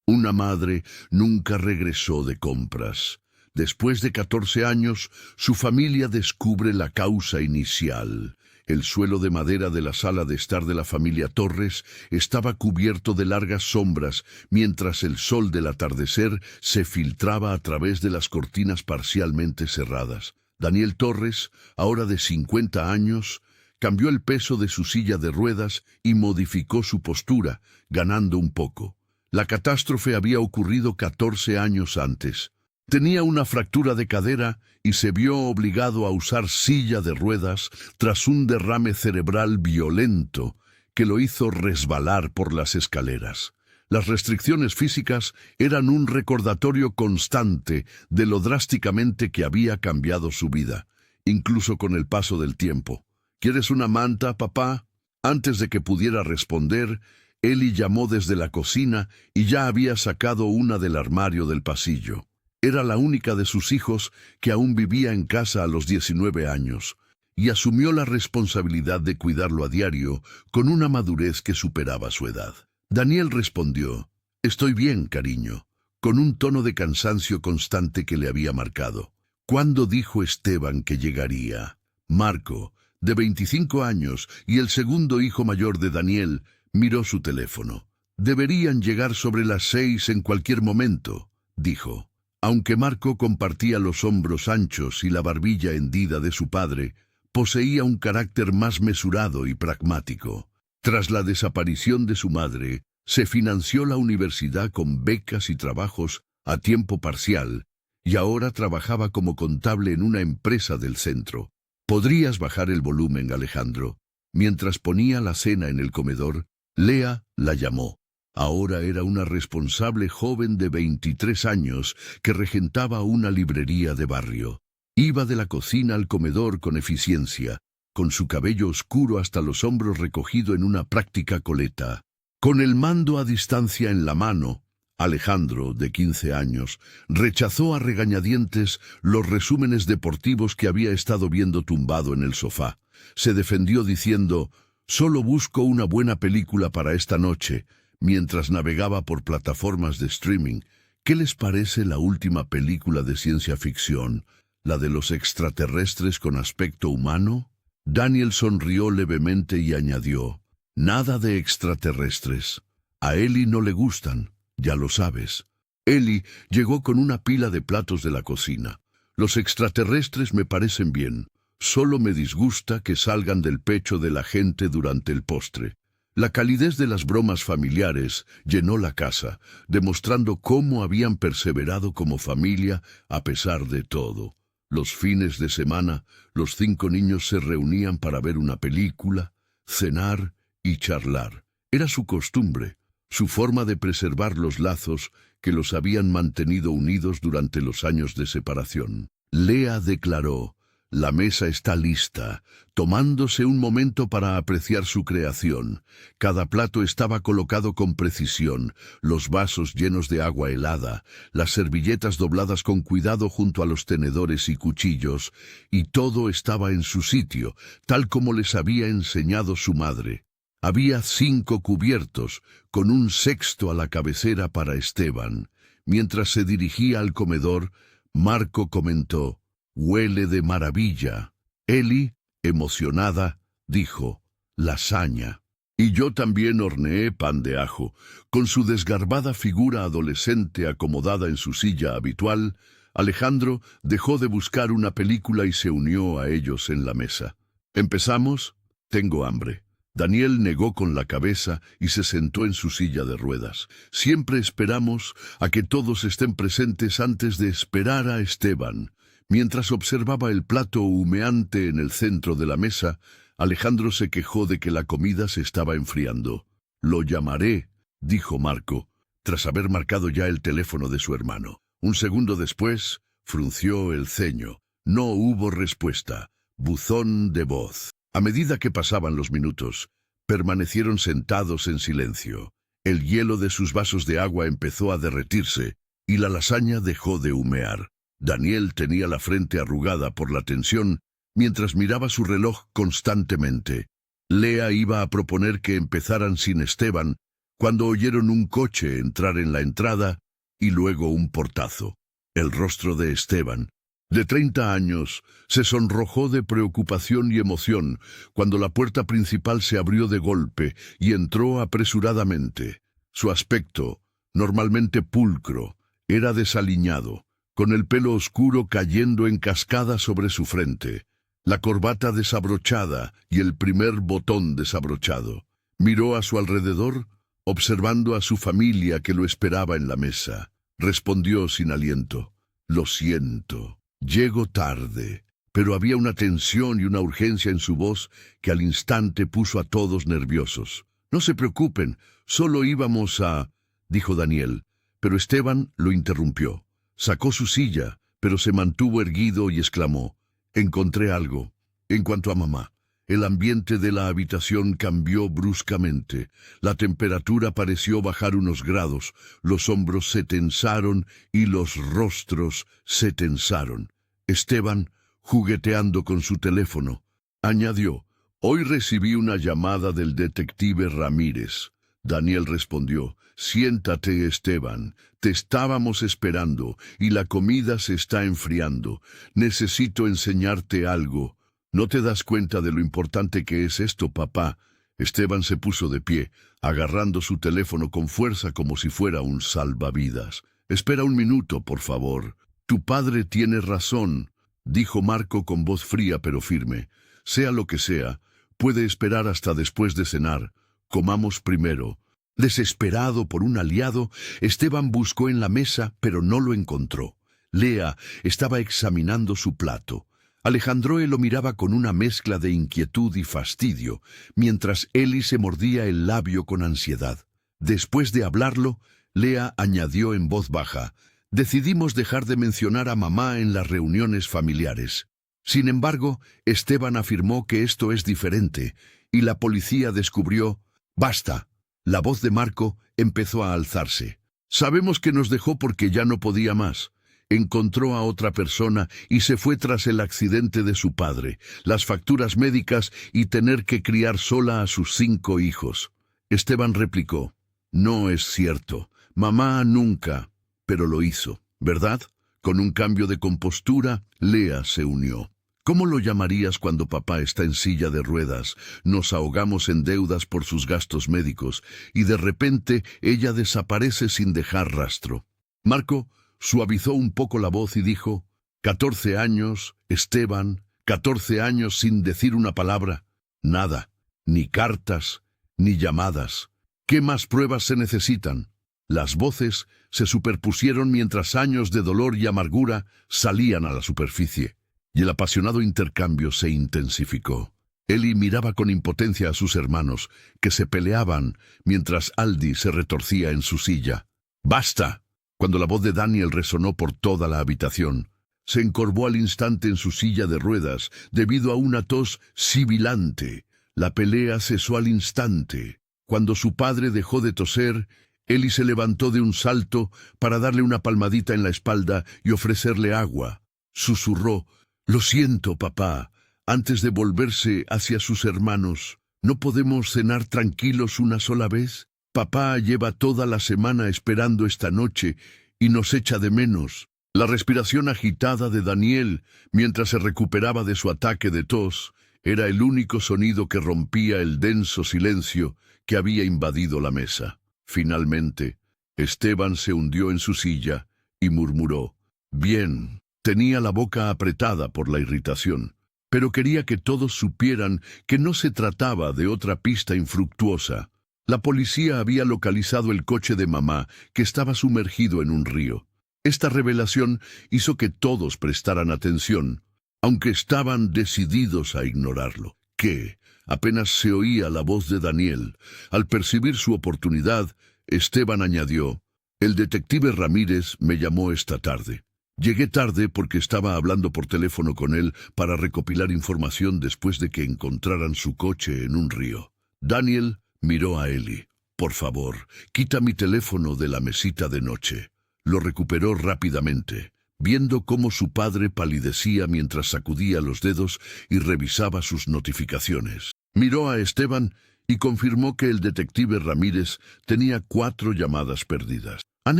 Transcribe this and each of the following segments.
Una madre nunca regresó de compras. Después de 14 años, su familia descubre la causa inicial. El suelo de madera de la sala de estar de la familia Torres estaba cubierto de largas sombras, mientras el sol del atardecer se filtraba a través de las cortinas parcialmente cerradas. Daniel Torres, ahora de 50 años, cambió el peso de su silla de ruedas y modificó su postura, ganando un poco. La catástrofe había ocurrido 14 años antes. Tenía una fractura de cadera y se vio obligado a usar silla de ruedas tras un derrame cerebral violento que lo hizo resbalar por las escaleras. Las restricciones físicas eran un recordatorio constante de lo drásticamente que había cambiado su vida, incluso con el paso del tiempo. ¿Quieres una manta, papá? Antes de que pudiera responder, Eli llamó desde la cocina y ya había sacado una del armario del pasillo. Era la única de sus hijos que aún vivía en casa a los 19 años, y asumió la responsabilidad de cuidarlo a diario con una madurez que superaba su edad. Daniel respondió: «Estoy bien, cariño», con un tono de cansancio constante que le había marcado. ¿Cuándo dijo Esteban que llegaría? Marco, de 25 años y el segundo hijo mayor de Daniel, miró su teléfono. «Deberían llegar sobre las 6 en cualquier momento», dijo. Aunque Marco compartía los hombros anchos y la barbilla hendida de su padre, poseía un carácter más mesurado y pragmático. Tras la desaparición de su madre, se financió la universidad con becas y trabajos a tiempo parcial, y ahora trabajaba como contable en una empresa del centro. «¿Podrías bajar el volumen, Alejandro?». Mientras ponía la cena en el comedor, Lea la llamó. Ahora era una responsable joven de 23 años que regentaba una librería de barrio. Iba de la cocina al comedor con eficiencia, con su cabello oscuro hasta los hombros recogido en una práctica coleta. Con el mando a distancia en la mano, Alejandro, de 15 años, rechazó a regañadientes los resúmenes deportivos que había estado viendo tumbado en el sofá. Se defendió diciendo: «Solo busco una buena película para esta noche», mientras navegaba por plataformas de streaming. «¿Qué les parece la última película de ciencia ficción, la de los extraterrestres con aspecto humano?» Daniel sonrió levemente y añadió: «Nada de extraterrestres. A Eli no le gustan, ya lo sabes». Eli llegó con una pila de platos de la cocina. «Los extraterrestres me parecen bien. Solo me disgusta que salgan del pecho de la gente durante el postre». La calidez de las bromas familiares llenó la casa, demostrando cómo habían perseverado como familia a pesar de todo. Los fines de semana, los 5 niños se reunían para ver una película, cenar y charlar. Era su costumbre, su forma de preservar los lazos que los habían mantenido unidos durante los años de separación. Lea declaró: «La mesa está lista», tomándose un momento para apreciar su creación. Cada plato estaba colocado con precisión, los vasos llenos de agua helada, las servilletas dobladas con cuidado junto a los tenedores y cuchillos, y todo estaba en su sitio, tal como les había enseñado su madre. Había 5 cubiertos, con un sexto a la cabecera para Esteban. Mientras se dirigía al comedor, Marco comentó: «Huele de maravilla». Eli, emocionada, dijo: «Lasaña». Y yo también horneé pan de ajo. Con su desgarbada figura adolescente acomodada en su silla habitual, Alejandro dejó de buscar una película y se unió a ellos en la mesa. «¿Empezamos? Tengo hambre». Daniel negó con la cabeza y se sentó en su silla de ruedas. «Siempre esperamos a que todos estén presentes antes de esperar a Esteban». Mientras observaba el plato humeante en el centro de la mesa, Alejandro se quejó de que la comida se estaba enfriando. «Lo llamaré», dijo Marco, tras haber marcado ya el teléfono de su hermano. Un segundo después, frunció el ceño. No hubo respuesta. Buzón de voz. A medida que pasaban los minutos, permanecieron sentados en silencio. El hielo de sus vasos de agua empezó a derretirse y la lasaña dejó de humear. Daniel tenía la frente arrugada por la tensión mientras miraba su reloj constantemente. Lea iba a proponer que empezaran sin Esteban, cuando oyeron un coche entrar en la entrada y luego un portazo. El rostro de Esteban, de 30 años, se sonrojó de preocupación y emoción cuando la puerta principal se abrió de golpe y entró apresuradamente. Su aspecto, normalmente pulcro, era desaliñado, con el pelo oscuro cayendo en cascada sobre su frente, la corbata desabrochada y el primer botón desabrochado. Miró a su alrededor, observando a su familia que lo esperaba en la mesa. Respondió sin aliento: «Lo siento, llego tarde». Pero había una tensión y una urgencia en su voz que al instante puso a todos nerviosos. «No se preocupen, solo íbamos a...», dijo Daniel, pero Esteban lo interrumpió. Sacó su silla, pero se mantuvo erguido y exclamó: «Encontré algo». En cuanto a mamá, el ambiente de la habitación cambió bruscamente. La temperatura pareció bajar unos grados, los hombros se tensaron y los rostros se tensaron. Esteban, jugueteando con su teléfono, añadió: «Hoy recibí una llamada del detective Ramírez». Daniel respondió: «Siéntate, Esteban, te estábamos esperando y la comida se está enfriando. Necesito enseñarte algo. ¿No te das cuenta de lo importante que es esto, papá?». Esteban se puso de pie, agarrando su teléfono con fuerza como si fuera un salvavidas. «Espera un minuto, por favor. Tu padre tiene razón», dijo Marco con voz fría pero firme. «Sea lo que sea, puede esperar hasta después de cenar. Comamos primero». Desesperado por un aliado, Esteban buscó en la mesa, pero no lo encontró. Lea estaba examinando su plato. Alejandroe lo miraba con una mezcla de inquietud y fastidio, mientras Eli se mordía el labio con ansiedad. Después de hablarlo, Lea añadió en voz baja: «Decidimos dejar de mencionar a mamá en las reuniones familiares». Sin embargo, Esteban afirmó que esto es diferente, y la policía descubrió... «Basta». La voz de Marco empezó a alzarse. «Sabemos que nos dejó porque ya no podía más. Encontró a otra persona y se fue tras el accidente de su padre, las facturas médicas y tener que criar sola a sus 5 hijos». Esteban replicó: «No es cierto. Mamá nunca». «Pero lo hizo, ¿verdad?». Con un cambio de compostura, Lea se unió. «¿Cómo lo llamarías cuando papá está en silla de ruedas? Nos ahogamos en deudas por sus gastos médicos y de repente ella desaparece sin dejar rastro». Marco suavizó un poco la voz y dijo: «14 años, Esteban, 14 años sin decir una palabra. Nada, ni cartas, ni llamadas. ¿Qué más pruebas se necesitan?». Las voces se superpusieron mientras años de dolor y amargura salían a la superficie, y el apasionado intercambio se intensificó. Eli miraba con impotencia a sus hermanos, que se peleaban mientras Aldi se retorcía en su silla. «¡Basta!». Cuando la voz de Daniel resonó por toda la habitación, se encorvó al instante en su silla de ruedas debido a una tos sibilante. La pelea cesó al instante. Cuando su padre dejó de toser, Eli se levantó de un salto para darle una palmadita en la espalda y ofrecerle agua. Susurró: «Lo siento, papá», antes de volverse hacia sus hermanos. «¿No podemos cenar tranquilos una sola vez? Papá lleva toda la semana esperando esta noche y nos echa de menos». La respiración agitada de Daniel, mientras se recuperaba de su ataque de tos, era el único sonido que rompía el denso silencio que había invadido la mesa. Finalmente, Esteban se hundió en su silla y murmuró: «Bien». Tenía la boca apretada por la irritación, pero quería que todos supieran que no se trataba de otra pista infructuosa. La policía había localizado el coche de mamá, que estaba sumergido en un río. Esta revelación hizo que todos prestaran atención, aunque estaban decididos a ignorarlo. Que apenas se oía la voz de Daniel. Al percibir su oportunidad, Esteban añadió: «El detective Ramírez me llamó esta tarde. Llegué tarde porque estaba hablando por teléfono con él para recopilar información después de que encontraran su coche en un río». Daniel miró a Eli. «Por favor, quita mi teléfono de la mesita de noche». Lo recuperó rápidamente, viendo cómo su padre palidecía mientras sacudía los dedos y revisaba sus notificaciones. Miró a Esteban y confirmó que el detective Ramírez tenía 4 llamadas perdidas. ¿Han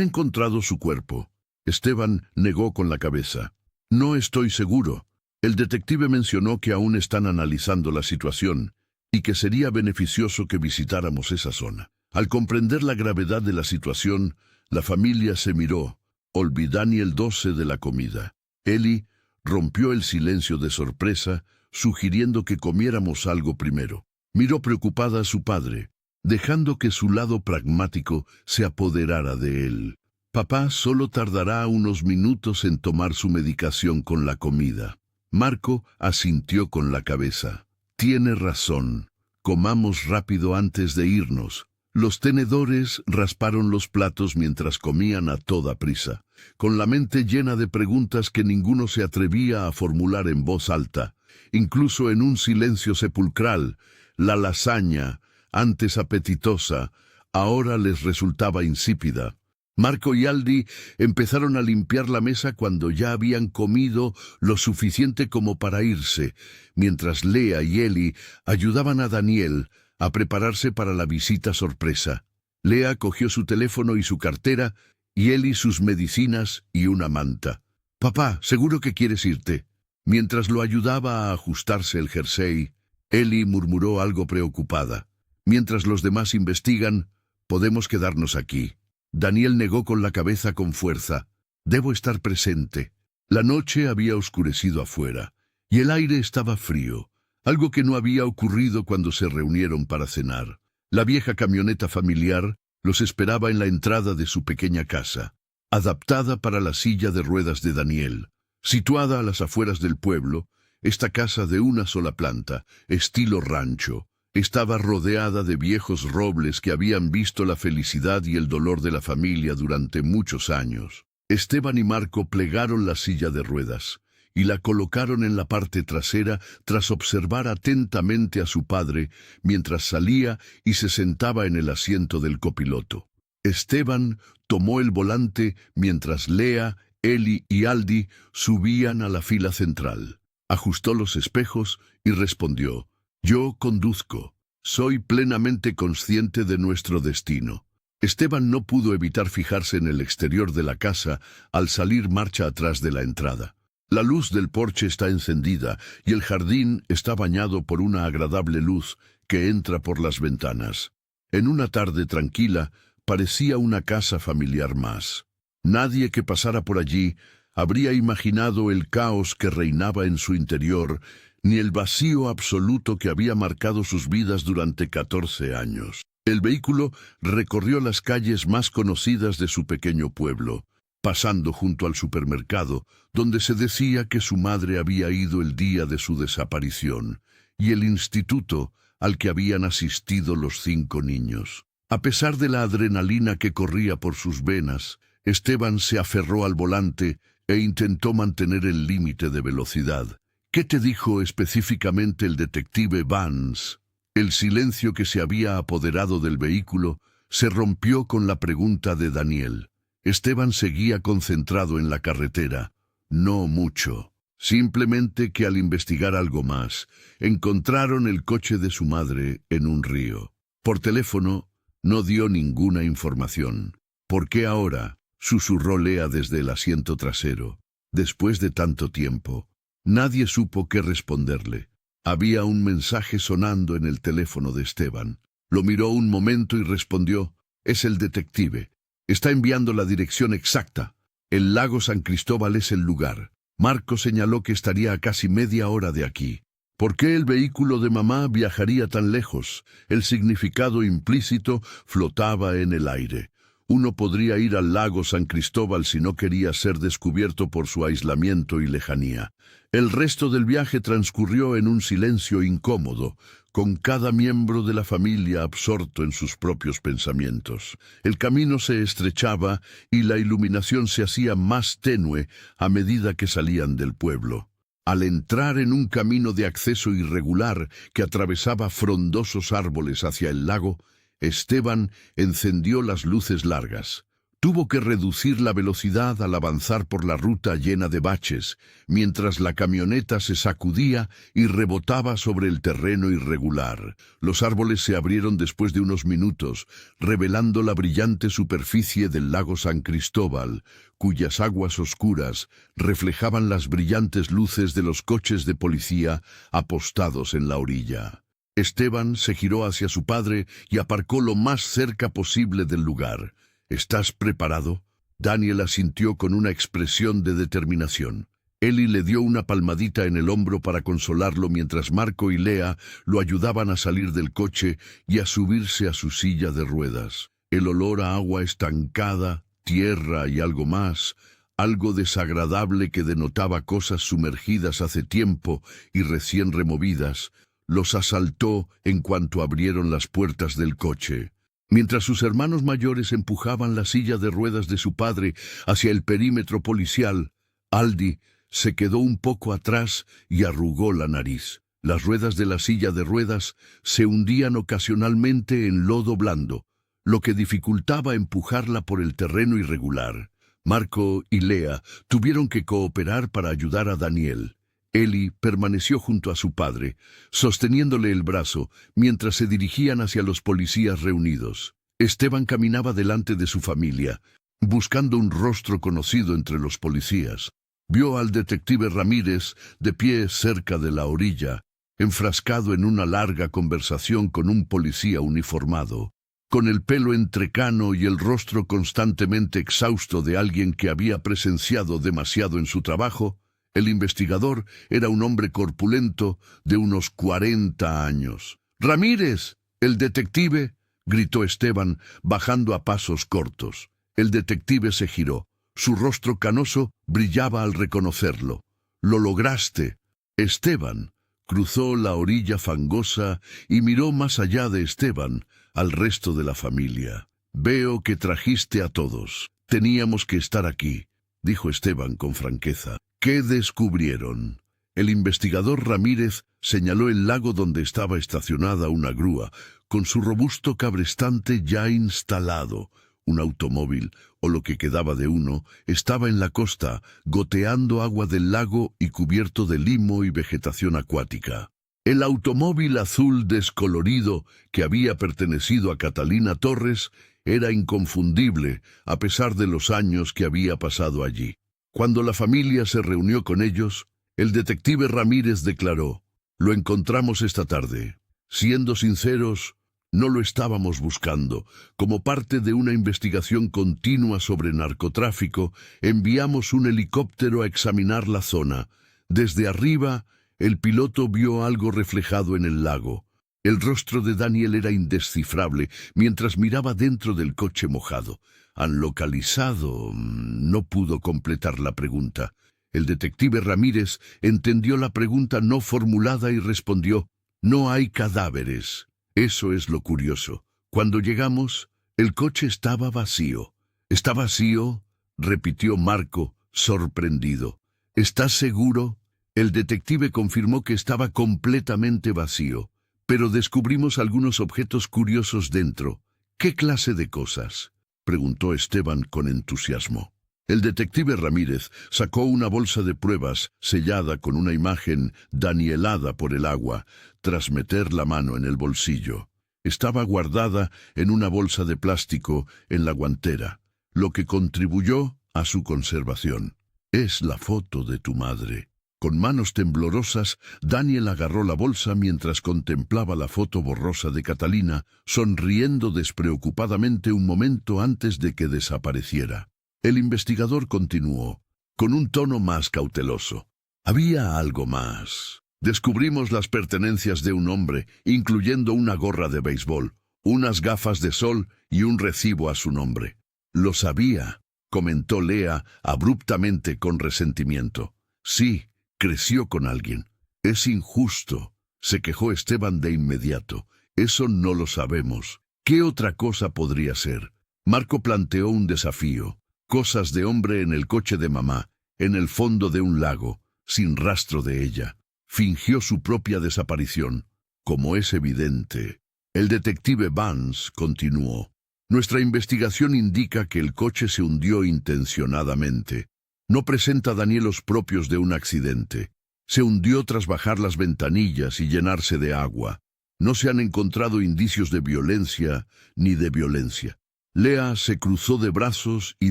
encontrado su cuerpo? Esteban negó con la cabeza. No estoy seguro. El detective mencionó que aún están analizando la situación y que sería beneficioso que visitáramos esa zona. Al comprender la gravedad de la situación, la familia se miró. Olvidani el 12 de la comida. Eli rompió el silencio de sorpresa, sugiriendo que comiéramos algo primero. Miró preocupada a su padre, dejando que su lado pragmático se apoderara de él. Papá solo tardará unos minutos en tomar su medicación con la comida. Marco asintió con la cabeza. Tiene razón. Comamos rápido antes de irnos. Los tenedores rasparon los platos mientras comían a toda prisa, con la mente llena de preguntas que ninguno se atrevía a formular en voz alta. Incluso en un silencio sepulcral, la lasaña, antes apetitosa, ahora les resultaba insípida. Marco y Aldi empezaron a limpiar la mesa cuando ya habían comido lo suficiente como para irse, mientras Lea y Eli ayudaban a Daniel a prepararse para la visita sorpresa. Lea cogió su teléfono y su cartera, y Eli sus medicinas y una manta. «Papá, ¿seguro que quieres irte?» Mientras lo ayudaba a ajustarse el jersey, Eli murmuró algo preocupada. «Mientras los demás investigan, podemos quedarnos aquí». Daniel negó con la cabeza con fuerza. «Debo estar presente». La noche había oscurecido afuera, y el aire estaba frío, algo que no había ocurrido cuando se reunieron para cenar. La vieja camioneta familiar los esperaba en la entrada de su pequeña casa, adaptada para la silla de ruedas de Daniel. Situada a las afueras del pueblo, esta casa de una sola planta, estilo rancho, estaba rodeada de viejos robles que habían visto la felicidad y el dolor de la familia durante muchos años. Esteban y Marco plegaron la silla de ruedas y la colocaron en la parte trasera tras observar atentamente a su padre mientras salía y se sentaba en el asiento del copiloto. Esteban tomó el volante mientras Lea, Eli y Aldi subían a la fila central. Ajustó los espejos y respondió: «Yo conduzco. Soy plenamente consciente de nuestro destino». Esteban no pudo evitar fijarse en el exterior de la casa al salir marcha atrás de la entrada. La luz del porche está encendida y el jardín está bañado por una agradable luz que entra por las ventanas. En una tarde tranquila, parecía una casa familiar más. Nadie que pasara por allí habría imaginado el caos que reinaba en su interior, ni el vacío absoluto que había marcado sus vidas durante 14 años. El vehículo recorrió las calles más conocidas de su pequeño pueblo, pasando junto al supermercado, donde se decía que su madre había ido el día de su desaparición, y el instituto al que habían asistido los 5 niños. A pesar de la adrenalina que corría por sus venas, Esteban se aferró al volante e intentó mantener el límite de velocidad. ¿Qué te dijo específicamente el detective Vance? El silencio que se había apoderado del vehículo se rompió con la pregunta de Daniel. Esteban seguía concentrado en la carretera. No mucho. Simplemente que al investigar algo más, encontraron el coche de su madre en un río. Por teléfono, no dio ninguna información. ¿Por qué ahora?, susurró Lea desde el asiento trasero. Después de tanto tiempo, nadie supo qué responderle. Había un mensaje sonando en el teléfono de Esteban. Lo miró un momento y respondió: «Es el detective. Está enviando la dirección exacta. El lago San Cristóbal es el lugar». Marco señaló que estaría a casi media hora de aquí. ¿Por qué el vehículo de mamá viajaría tan lejos? El significado implícito flotaba en el aire. Uno podría ir al lago San Cristóbal si no quería ser descubierto por su aislamiento y lejanía. El resto del viaje transcurrió en un silencio incómodo, con cada miembro de la familia absorto en sus propios pensamientos. El camino se estrechaba y la iluminación se hacía más tenue a medida que salían del pueblo. Al entrar en un camino de acceso irregular que atravesaba frondosos árboles hacia el lago, Esteban encendió las luces largas. Tuvo que reducir la velocidad al avanzar por la ruta llena de baches, mientras la camioneta se sacudía y rebotaba sobre el terreno irregular. Los árboles se abrieron después de unos minutos, revelando la brillante superficie del lago San Cristóbal, cuyas aguas oscuras reflejaban las brillantes luces de los coches de policía apostados en la orilla. Esteban se giró hacia su padre y aparcó lo más cerca posible del lugar. ¿Estás preparado? Daniel asintió con una expresión de determinación. Eli le dio una palmadita en el hombro para consolarlo mientras Marco y Lea lo ayudaban a salir del coche y a subirse a su silla de ruedas. El olor a agua estancada, tierra y algo más, algo desagradable que denotaba cosas sumergidas hace tiempo y recién removidas, los asaltó en cuanto abrieron las puertas del coche. Mientras sus hermanos mayores empujaban la silla de ruedas de su padre hacia el perímetro policial, Aldi se quedó un poco atrás y arrugó la nariz. Las ruedas de la silla de ruedas se hundían ocasionalmente en lodo blando, lo que dificultaba empujarla por el terreno irregular. Marco y Lea tuvieron que cooperar para ayudar a Daniel. Eli permaneció junto a su padre, sosteniéndole el brazo, mientras se dirigían hacia los policías reunidos. Esteban caminaba delante de su familia, buscando un rostro conocido entre los policías. Vio al detective Ramírez de pie cerca de la orilla, enfrascado en una larga conversación con un policía uniformado, con el pelo entrecano y el rostro constantemente exhausto de alguien que había presenciado demasiado en su trabajo. El investigador era un hombre corpulento de unos 40 años. «¡Ramírez! ¡El detective!», gritó Esteban, bajando a pasos cortos. El detective se giró. Su rostro canoso brillaba al reconocerlo. «¡Lo lograste!». Esteban cruzó la orilla fangosa y miró más allá de Esteban, al resto de la familia. «Veo que trajiste a todos. Teníamos que estar aquí», dijo Esteban con franqueza. «¿Qué descubrieron?». El investigador Ramírez señaló el lago donde estaba estacionada una grúa, con su robusto cabrestante ya instalado. Un automóvil, o lo que quedaba de uno, estaba en la costa, goteando agua del lago y cubierto de limo y vegetación acuática. El automóvil azul descolorido que había pertenecido a Catalina Torres era inconfundible, a pesar de los años que había pasado allí. Cuando la familia se reunió con ellos, el detective Ramírez declaró: «Lo encontramos esta tarde. Siendo sinceros, no lo estábamos buscando. Como parte de una investigación continua sobre narcotráfico, enviamos un helicóptero a examinar la zona. Desde arriba, el piloto vio algo reflejado en el lago. El rostro de Daniel era indescifrable mientras miraba dentro del coche mojado. ¿Han localizado?». No pudo completar la pregunta. El detective Ramírez entendió la pregunta no formulada y respondió: «No hay cadáveres». Eso es lo curioso. Cuando llegamos, el coche estaba vacío. «¿Está vacío?», repitió Marco, sorprendido. «¿Estás seguro?». El detective confirmó que estaba completamente vacío, pero descubrimos algunos objetos curiosos dentro. «¿Qué clase de cosas?», preguntó Esteban con entusiasmo. El detective Ramírez sacó una bolsa de pruebas sellada con una imagen danielada por el agua, tras meter la mano en el bolsillo. Estaba guardada en una bolsa de plástico en la guantera, lo que contribuyó a su conservación. «Es la foto de tu madre». Con manos temblorosas, Daniel agarró la bolsa mientras contemplaba la foto borrosa de Catalina, sonriendo despreocupadamente un momento antes de que desapareciera. El investigador continuó, con un tono más cauteloso: «Había algo más. Descubrimos las pertenencias de un hombre, incluyendo una gorra de béisbol, unas gafas de sol y un recibo a su nombre». «Lo sabía», comentó Lea abruptamente con resentimiento. «Sí, creció con alguien». «Es injusto», se quejó Esteban de inmediato. «Eso no lo sabemos. ¿Qué otra cosa podría ser?». Marco planteó un desafío. «Cosas de hombre en el coche de mamá, en el fondo de un lago, sin rastro de ella. Fingió su propia desaparición, como es evidente». El detective Vance continuó: Nuestra investigación indica que el coche se hundió intencionadamente. No presenta danielos propios de un accidente. Se hundió tras bajar las ventanillas y llenarse de agua. No se han encontrado indicios de violencia ni de violencia. Lea se cruzó de brazos y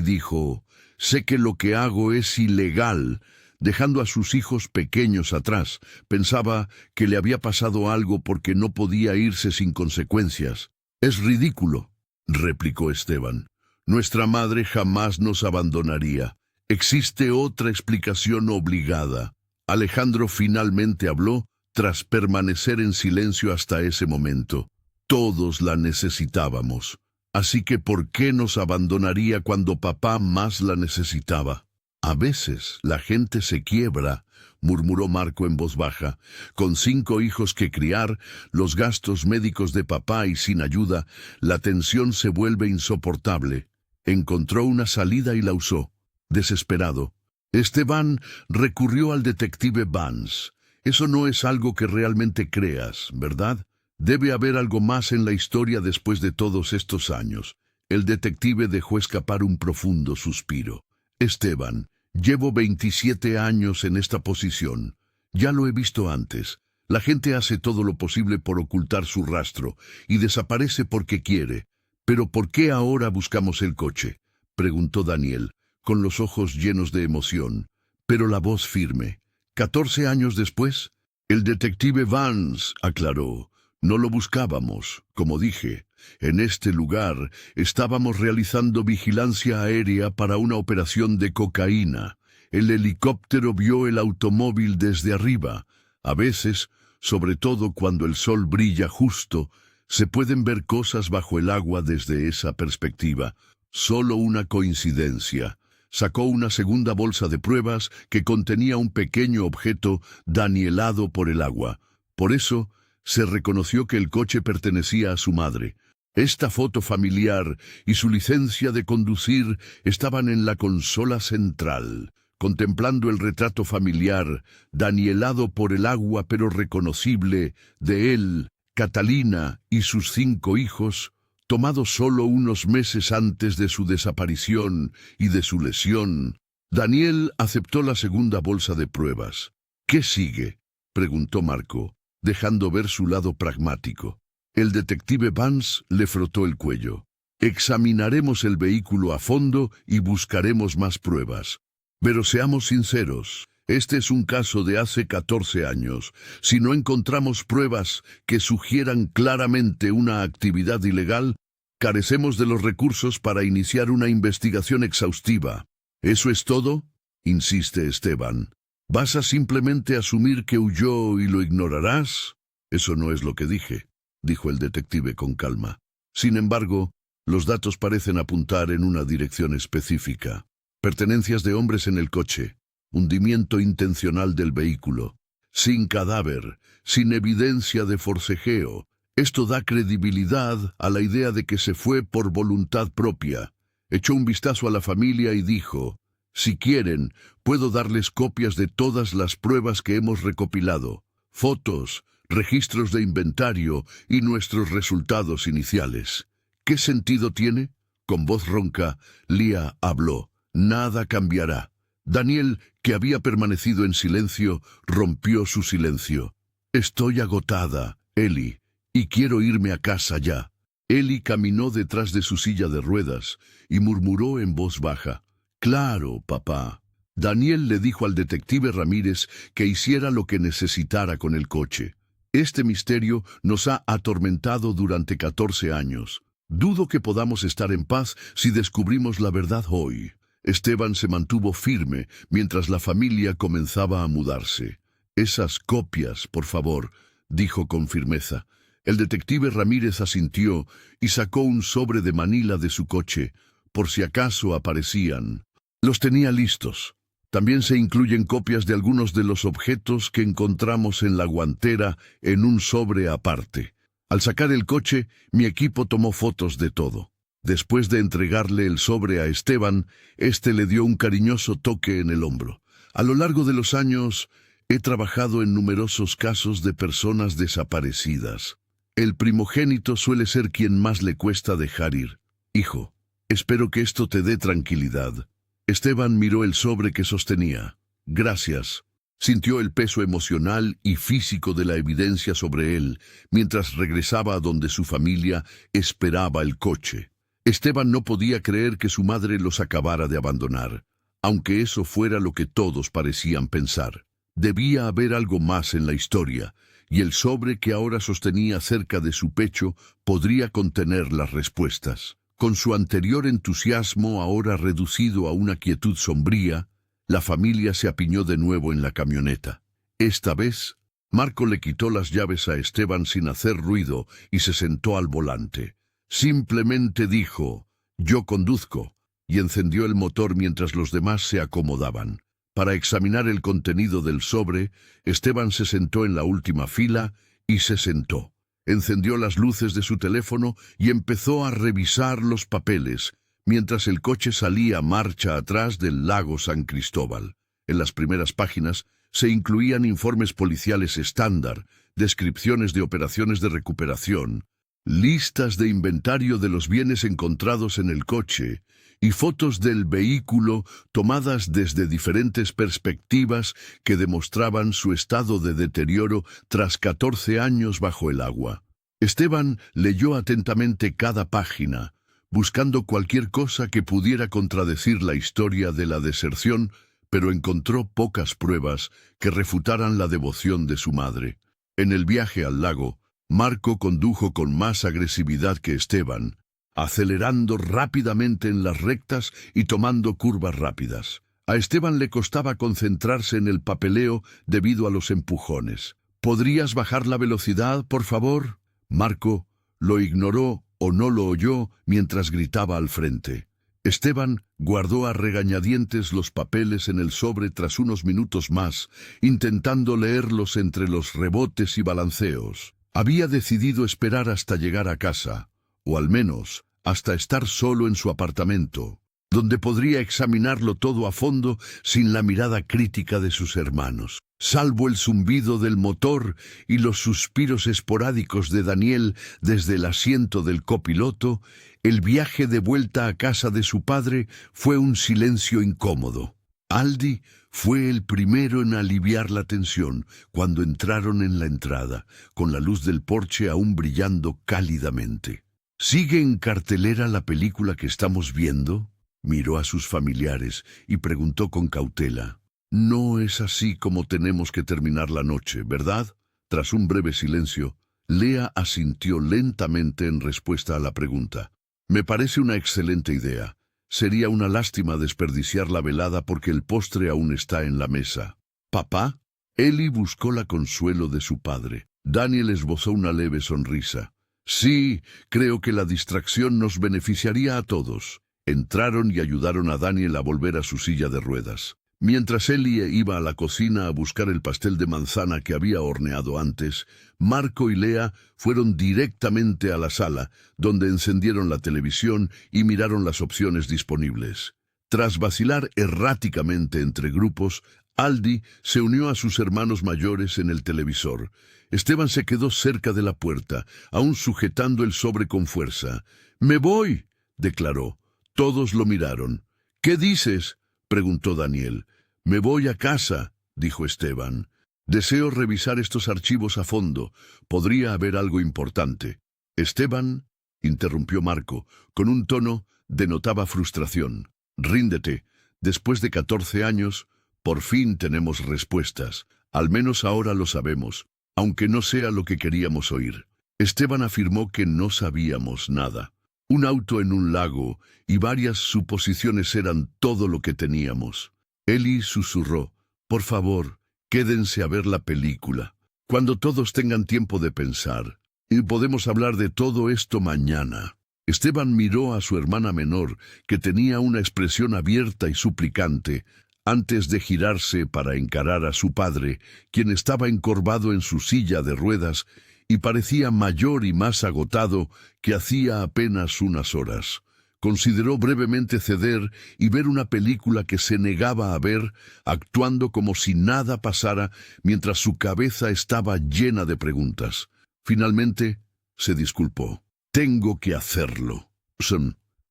dijo: «Sé que lo que hago es ilegal», dejando a sus hijos pequeños atrás. Pensaba que le había pasado algo porque no podía irse sin consecuencias. «Es ridículo», replicó Esteban. «Nuestra madre jamás nos abandonaría. Existe otra explicación obligada». Alejandro finalmente habló, tras permanecer en silencio hasta ese momento. Todos la necesitábamos. Así que ¿por qué nos abandonaría cuando papá más la necesitaba? «A veces la gente se quiebra», murmuró Marco en voz baja. «Con 5 hijos que criar, los gastos médicos de papá y sin ayuda, la tensión se vuelve insoportable». Encontró una salida y la usó. Desesperado, Esteban recurrió al detective Vance. «Eso no es algo que realmente creas, ¿verdad? Debe haber algo más en la historia después de todos estos años». El detective dejó escapar un profundo suspiro. «Esteban, llevo 27 años en esta posición. Ya lo he visto antes. La gente hace todo lo posible por ocultar su rastro y desaparece porque quiere. ¿Pero por qué ahora buscamos el coche?», preguntó Daniel, con los ojos llenos de emoción, pero la voz firme. «¿14 años después?». El detective Vance aclaró: «No lo buscábamos, como dije. En este lugar estábamos realizando vigilancia aérea para una operación de cocaína. El helicóptero vio el automóvil desde arriba. A veces, sobre todo cuando el sol brilla justo, se pueden ver cosas bajo el agua desde esa perspectiva. Solo una coincidencia». Sacó una segunda bolsa de pruebas que contenía un pequeño objeto danielado por el agua. Por eso, se reconoció que el coche pertenecía a su madre. Esta foto familiar y su licencia de conducir estaban en la consola central. Contemplando el retrato familiar, danielado por el agua pero reconocible, de él, Catalina y sus 5 hijos, tomado solo unos meses antes de su desaparición y de su lesión, Daniel aceptó la segunda bolsa de pruebas. «¿Qué sigue?», preguntó Marco, dejando ver su lado pragmático. El detective Vance le frotó el cuello. «Examinaremos el vehículo a fondo y buscaremos más pruebas. Pero seamos sinceros, este es un caso de hace 14 años. Si no encontramos pruebas que sugieran claramente una actividad ilegal, carecemos de los recursos para iniciar una investigación exhaustiva». «¿Eso es todo?», insiste Esteban. «¿Vas a simplemente asumir que huyó y lo ignorarás?». «Eso no es lo que dije», dijo el detective con calma. «Sin embargo, los datos parecen apuntar en una dirección específica. Pertenencias de hombres en el coche. Hundimiento intencional del vehículo. Sin cadáver, sin evidencia de forcejeo. Esto da credibilidad a la idea de que se fue por voluntad propia». Echó un vistazo a la familia y dijo: «Si quieren, puedo darles copias de todas las pruebas que hemos recopilado. Fotos, registros de inventario y nuestros resultados iniciales». «¿Qué sentido tiene?». Con voz ronca, Lía habló: «Nada cambiará». Daniel, que había permanecido en silencio, rompió su silencio. «Estoy agotada, Eli, y quiero irme a casa ya». Eli caminó detrás de su silla de ruedas y murmuró en voz baja: «Claro, papá». Daniel le dijo al detective Ramírez que hiciera lo que necesitara con el coche. «Este misterio nos ha atormentado durante 14 años. Dudo que podamos estar en paz si descubrimos la verdad hoy». Esteban se mantuvo firme mientras la familia comenzaba a mudarse. «Esas copias, por favor», dijo con firmeza. El detective Ramírez asintió y sacó un sobre de Manila de su coche, por si acaso aparecían. Los tenía listos. También se incluyen copias de algunos de los objetos que encontramos en la guantera en un sobre aparte. Al sacar el coche, mi equipo tomó fotos de todo. Después de entregarle el sobre a Esteban, éste le dio un cariñoso toque en el hombro. «A lo largo de los años, he trabajado en numerosos casos de personas desaparecidas. El primogénito suele ser quien más le cuesta dejar ir. Hijo, espero que esto te dé tranquilidad. Esteban miró el sobre que sostenía. Gracias. Sintió el peso emocional y físico de la evidencia sobre él mientras regresaba a donde su familia esperaba el coche. Esteban no podía creer que su madre los acabara de abandonar, aunque eso fuera lo que todos parecían pensar. Debía haber algo más en la historia, y el sobre que ahora sostenía cerca de su pecho podría contener las respuestas. Con su anterior entusiasmo ahora reducido a una quietud sombría, la familia se apiñó de nuevo en la camioneta. Esta vez, Marco le quitó las llaves a Esteban sin hacer ruido y se sentó al volante. Simplemente dijo, «Yo conduzco», y encendió el motor mientras los demás se acomodaban. Para examinar el contenido del sobre, Esteban se sentó en la última fila y se sentó. Encendió las luces de su teléfono y empezó a revisar los papeles, mientras el coche salía marcha atrás del lago San Cristóbal. En las primeras páginas se incluían informes policiales estándar, descripciones de operaciones de recuperación, listas de inventario de los bienes encontrados en el coche y fotos del vehículo tomadas desde diferentes perspectivas que demostraban su estado de deterioro tras 14 años bajo el agua. Esteban leyó atentamente cada página, buscando cualquier cosa que pudiera contradecir la historia de la deserción, pero encontró pocas pruebas que refutaran la devoción de su madre. En el viaje al lago, Marco condujo con más agresividad que Esteban, acelerando rápidamente en las rectas y tomando curvas rápidas. A Esteban le costaba concentrarse en el papeleo debido a los empujones. ¿Podrías bajar la velocidad, por favor? Marco lo ignoró o no lo oyó mientras gritaba al frente. Esteban guardó a regañadientes los papeles en el sobre tras unos minutos más, intentando leerlos entre los rebotes y balanceos. Había decidido esperar hasta llegar a casa, o al menos hasta estar solo en su apartamento, donde podría examinarlo todo a fondo sin la mirada crítica de sus hermanos. Salvo el zumbido del motor y los suspiros esporádicos de Daniel desde el asiento del copiloto, el viaje de vuelta a casa de su padre fue un silencio incómodo. Aldi fue el primero en aliviar la tensión cuando entraron en la entrada, con la luz del porche aún brillando cálidamente. ¿Sigue en cartelera la película que estamos viendo? Miró a sus familiares y preguntó con cautela. No es así como tenemos que terminar la noche, ¿verdad? Tras un breve silencio, Lea asintió lentamente en respuesta a la pregunta. Me parece una excelente idea. Sería una lástima desperdiciar la velada porque el postre aún está en la mesa. ¿Papá? Eli buscó la consuelo de su padre. Daniel esbozó una leve sonrisa. Sí, creo que la distracción nos beneficiaría a todos. Entraron y ayudaron a Daniel a volver a su silla de ruedas. Mientras Eli iba a la cocina a buscar el pastel de manzana que había horneado antes, Marco y Lea fueron directamente a la sala, donde encendieron la televisión y miraron las opciones disponibles. Tras vacilar erráticamente entre grupos, Aldi se unió a sus hermanos mayores en el televisor. Esteban se quedó cerca de la puerta, aún sujetando el sobre con fuerza. «¡Me voy!», declaró. Todos lo miraron. «¿Qué dices?», preguntó Daniel. «Me voy a casa», dijo Esteban. «Deseo revisar estos archivos a fondo. Podría haber algo importante». «Esteban», interrumpió Marco, con un tono denotaba frustración. «Ríndete. Después de 14 años, por fin tenemos respuestas. Al menos ahora lo sabemos, aunque no sea lo que queríamos oír». Esteban afirmó que no sabíamos nada. Un auto en un lago y varias suposiciones eran todo lo que teníamos. Eli susurró, «Por favor, quédense a ver la película. Cuando todos tengan tiempo de pensar, y podemos hablar de todo esto mañana». Esteban miró a su hermana menor, que tenía una expresión abierta y suplicante, antes de girarse para encarar a su padre, quien estaba encorvado en su silla de ruedas y parecía mayor y más agotado que hacía apenas unas horas. Consideró brevemente ceder y ver una película que se negaba a ver, actuando como si nada pasara mientras su cabeza estaba llena de preguntas. Finalmente, se disculpó. «Tengo que hacerlo».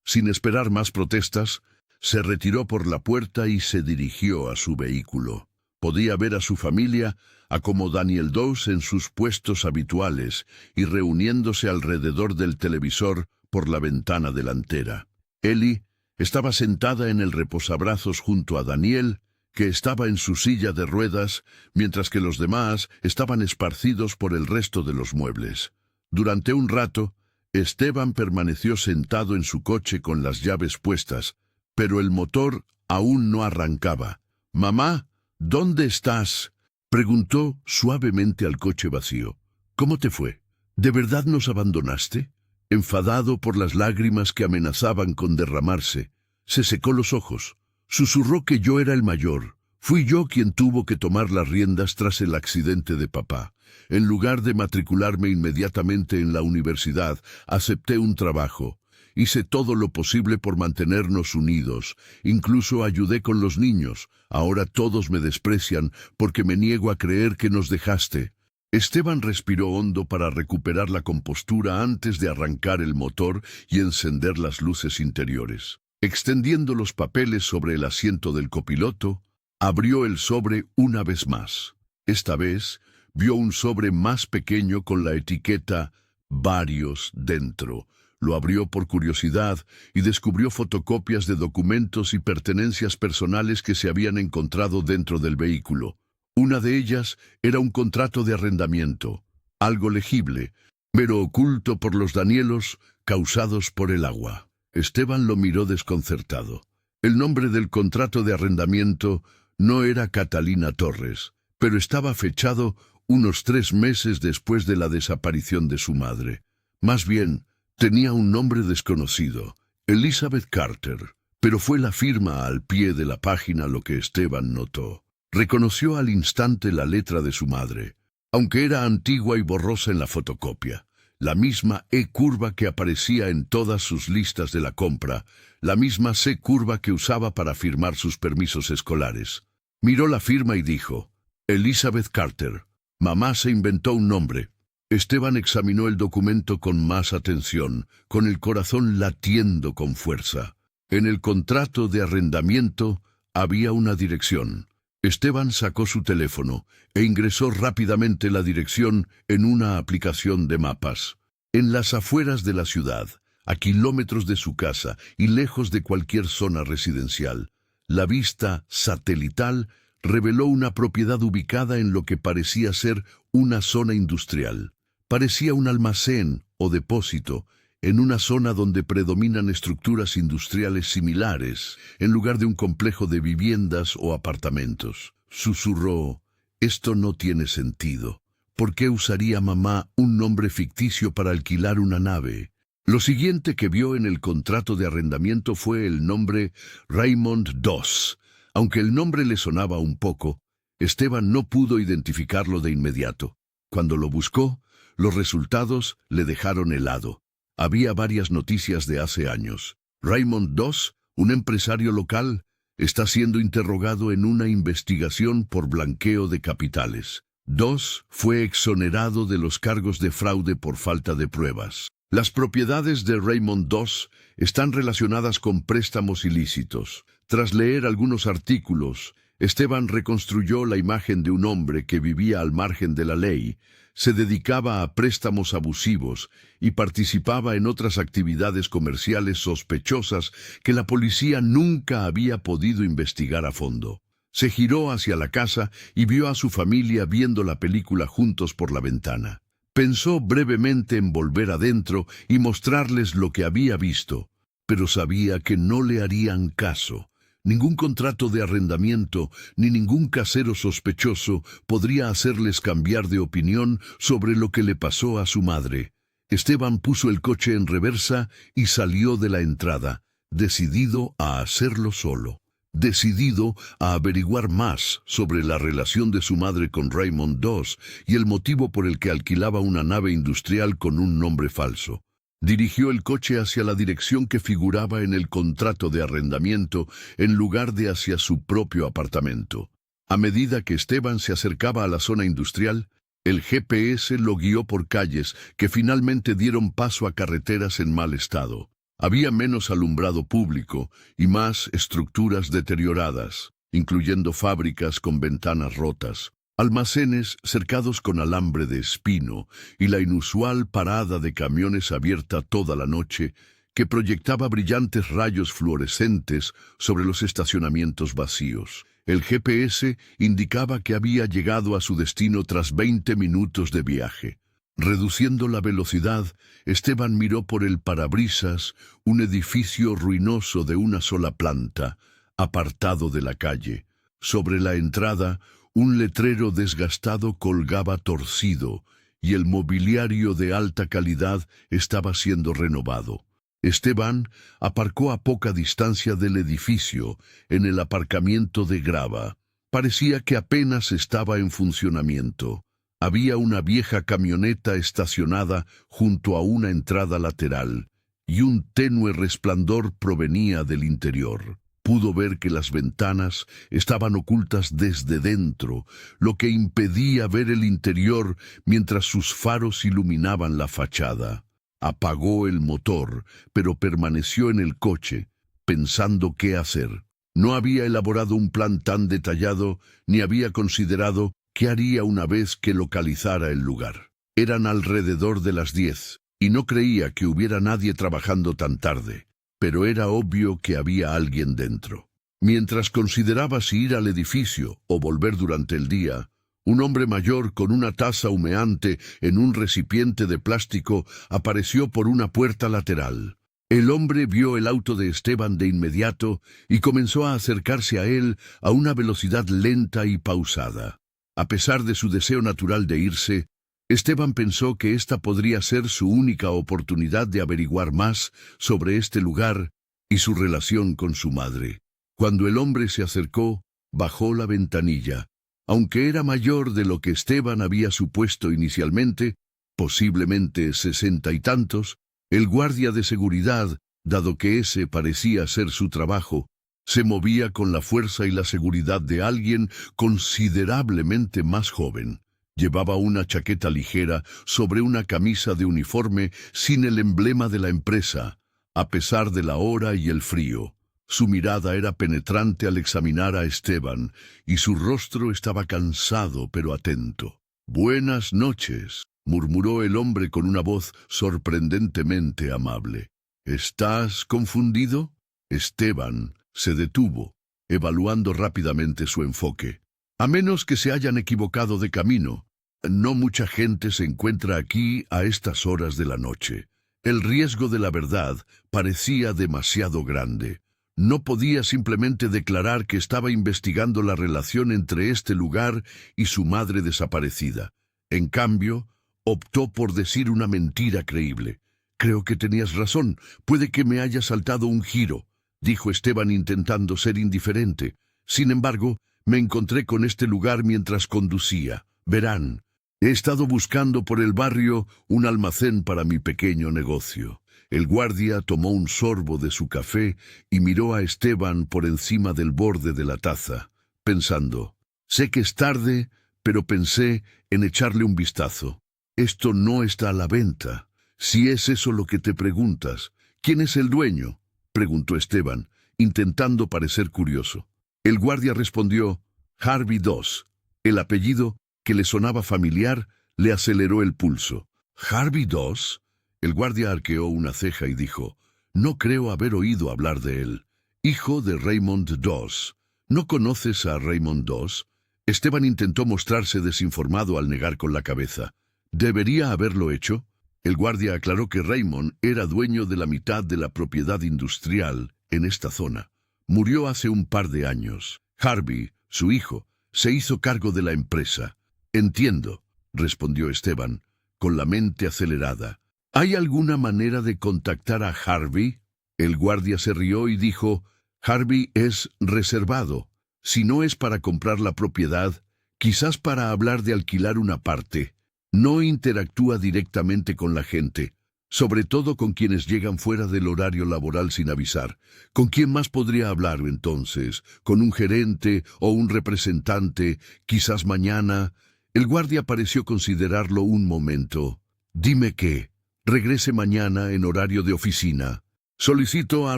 Sin esperar más protestas, se retiró por la puerta y se dirigió a su vehículo. Podía ver a su familia, a como Daniel Doss en sus puestos habituales y reuniéndose alrededor del televisor por la ventana delantera. Ellie estaba sentada en el reposabrazos junto a Daniel, que estaba en su silla de ruedas, mientras que los demás estaban esparcidos por el resto de los muebles. Durante un rato, Esteban permaneció sentado en su coche con las llaves puestas, pero el motor aún no arrancaba. «Mamá, ¿dónde estás?», preguntó suavemente al coche vacío. «¿Cómo te fue? ¿De verdad nos abandonaste?». Enfadado por las lágrimas que amenazaban con derramarse, se secó los ojos. Susurró que yo era el mayor. Fui yo quien tuvo que tomar las riendas tras el accidente de papá. En lugar de matricularme inmediatamente en la universidad, acepté un trabajo. Hice todo lo posible por mantenernos unidos. Incluso ayudé con los niños. Ahora todos me desprecian porque me niego a creer que nos dejaste. Esteban respiró hondo para recuperar la compostura antes de arrancar el motor y encender las luces interiores. Extendiendo los papeles sobre el asiento del copiloto, abrió el sobre una vez más. Esta vez vio un sobre más pequeño con la etiqueta «Varios» dentro. Lo abrió por curiosidad y descubrió fotocopias de documentos y pertenencias personales que se habían encontrado dentro del vehículo. Una de ellas era un contrato de arrendamiento, algo legible, pero oculto por los danielos causados por el agua. Esteban lo miró desconcertado. El nombre del contrato de arrendamiento no era Catalina Torres, pero estaba fechado unos 3 meses después de la desaparición de su madre. Más bien, tenía un nombre desconocido, Elizabeth Carter, pero fue la firma al pie de la página lo que Esteban notó. Reconoció al instante la letra de su madre, aunque era antigua y borrosa en la fotocopia. La misma E curva que aparecía en todas sus listas de la compra, la misma C curva que usaba para firmar sus permisos escolares. Miró la firma y dijo, «Elizabeth Carter». Mamá se inventó un nombre. Esteban examinó el documento con más atención, con el corazón latiendo con fuerza. En el contrato de arrendamiento había una dirección. Esteban sacó su teléfono e ingresó rápidamente la dirección en una aplicación de mapas. En las afueras de la ciudad, a kilómetros de su casa y lejos de cualquier zona residencial, la vista satelital reveló una propiedad ubicada en lo que parecía ser una zona industrial. Parecía un almacén o depósito en una zona donde predominan estructuras industriales similares, en lugar de un complejo de viviendas o apartamentos. Susurró, «Esto no tiene sentido. ¿Por qué usaría mamá un nombre ficticio para alquilar una nave?». Lo siguiente que vio en el contrato de arrendamiento fue el nombre Raymond Doss. Aunque el nombre le sonaba un poco, Esteban no pudo identificarlo de inmediato. Cuando lo buscó, los resultados le dejaron helado. Había varias noticias de hace años. Raymond Doss, un empresario local, está siendo interrogado en una investigación por blanqueo de capitales. Doss fue exonerado de los cargos de fraude por falta de pruebas. Las propiedades de Raymond Doss están relacionadas con préstamos ilícitos. Tras leer algunos artículos, Esteban reconstruyó la imagen de un hombre que vivía al margen de la ley, se dedicaba a préstamos abusivos y participaba en otras actividades comerciales sospechosas que la policía nunca había podido investigar a fondo. Se giró hacia la casa y vio a su familia viendo la película juntos por la ventana. Pensó brevemente en volver adentro y mostrarles lo que había visto, pero sabía que no le harían caso. Ningún contrato de arrendamiento ni ningún casero sospechoso podría hacerles cambiar de opinión sobre lo que le pasó a su madre. Esteban puso el coche en reversa y salió de la entrada, decidido a hacerlo solo. Decidido a averiguar más sobre la relación de su madre con Raymond Doss y el motivo por el que alquilaba una nave industrial con un nombre falso. Dirigió el coche hacia la dirección que figuraba en el contrato de arrendamiento en lugar de hacia su propio apartamento. A medida que Esteban se acercaba a la zona industrial, el GPS lo guió por calles que finalmente dieron paso a carreteras en mal estado. Había menos alumbrado público y más estructuras deterioradas, incluyendo fábricas con ventanas rotas, almacenes cercados con alambre de espino y la inusual parada de camiones abierta toda la noche que proyectaba brillantes rayos fluorescentes sobre los estacionamientos vacíos. El GPS indicaba que había llegado a su destino tras 20 minutos de viaje. Reduciendo la velocidad, Esteban miró por el parabrisas un edificio ruinoso de una sola planta, apartado de la calle. Sobre la entrada, un letrero desgastado colgaba torcido y el mobiliario de alta calidad estaba siendo renovado. Esteban aparcó a poca distancia del edificio, en el aparcamiento de grava. Parecía que apenas estaba en funcionamiento. Había una vieja camioneta estacionada junto a una entrada lateral, y un tenue resplandor provenía del interior. Pudo ver que las ventanas estaban ocultas desde dentro, lo que impedía ver el interior mientras sus faros iluminaban la fachada. Apagó el motor, pero permaneció en el coche, pensando qué hacer. No había elaborado un plan tan detallado, ni había considerado qué haría una vez que localizara el lugar. Eran alrededor de las 10, y no creía que hubiera nadie trabajando tan tarde, pero era obvio que había alguien dentro. Mientras consideraba si ir al edificio o volver durante el día, un hombre mayor con una taza humeante en un recipiente de plástico apareció por una puerta lateral. El hombre vio el auto de Esteban de inmediato y comenzó a acercarse a él a una velocidad lenta y pausada. A pesar de su deseo natural de irse, Esteban pensó que esta podría ser su única oportunidad de averiguar más sobre este lugar y su relación con su madre. Cuando el hombre se acercó, bajó la ventanilla. Aunque era mayor de lo que Esteban había supuesto inicialmente, posiblemente 60 y tantos, el guardia de seguridad, dado que ese parecía ser su trabajo, se movía con la fuerza y la seguridad de alguien considerablemente más joven. Llevaba una chaqueta ligera sobre una camisa de uniforme sin el emblema de la empresa, a pesar de la hora y el frío. Su mirada era penetrante al examinar a Esteban, y su rostro estaba cansado pero atento. «Buenas noches», murmuró el hombre con una voz sorprendentemente amable. «¿Estás confundido?» Esteban se detuvo, evaluando rápidamente su enfoque. «A menos que se hayan equivocado de camino. No mucha gente se encuentra aquí a estas horas de la noche». El riesgo de la verdad parecía demasiado grande. No podía simplemente declarar que estaba investigando la relación entre este lugar y su madre desaparecida. En cambio, optó por decir una mentira creíble. «Creo que tenías razón. Puede que me haya saltado un giro», dijo Esteban intentando ser indiferente. «Sin embargo, me encontré con este lugar mientras conducía. Verán, he estado buscando por el barrio un almacén para mi pequeño negocio». El guardia tomó un sorbo de su café y miró a Esteban por encima del borde de la taza, pensando, «Sé que es tarde, pero pensé en echarle un vistazo. Esto no está a la venta. Si es eso lo que te preguntas, ¿quién es el dueño?», preguntó Esteban, intentando parecer curioso. El guardia respondió, «Harvey Doss». El apellido, que le sonaba familiar, le aceleró el pulso. «¿Harvey Doss?». El guardia arqueó una ceja y dijo, «No creo haber oído hablar de él. Hijo de Raymond Doss. ¿No conoces a Raymond Doss?». Esteban intentó mostrarse desinformado al negar con la cabeza. «¿Debería haberlo hecho?». El guardia aclaró que Raymond era dueño de la mitad de la propiedad industrial en esta zona. Murió hace un par de años. Harvey, su hijo, se hizo cargo de la empresa. «Entiendo», respondió Esteban, con la mente acelerada. «¿Hay alguna manera de contactar a Harvey?». El guardia se rió y dijo, «Harvey es reservado. Si no es para comprar la propiedad, quizás para hablar de alquilar una parte. No interactúa directamente con la gente, sobre todo con quienes llegan fuera del horario laboral sin avisar. ¿Con quién más podría hablar entonces? ¿Con un gerente o un representante? Quizás mañana». El guardia pareció considerarlo un momento. «Dime qué. Regrese mañana en horario de oficina». Solicito a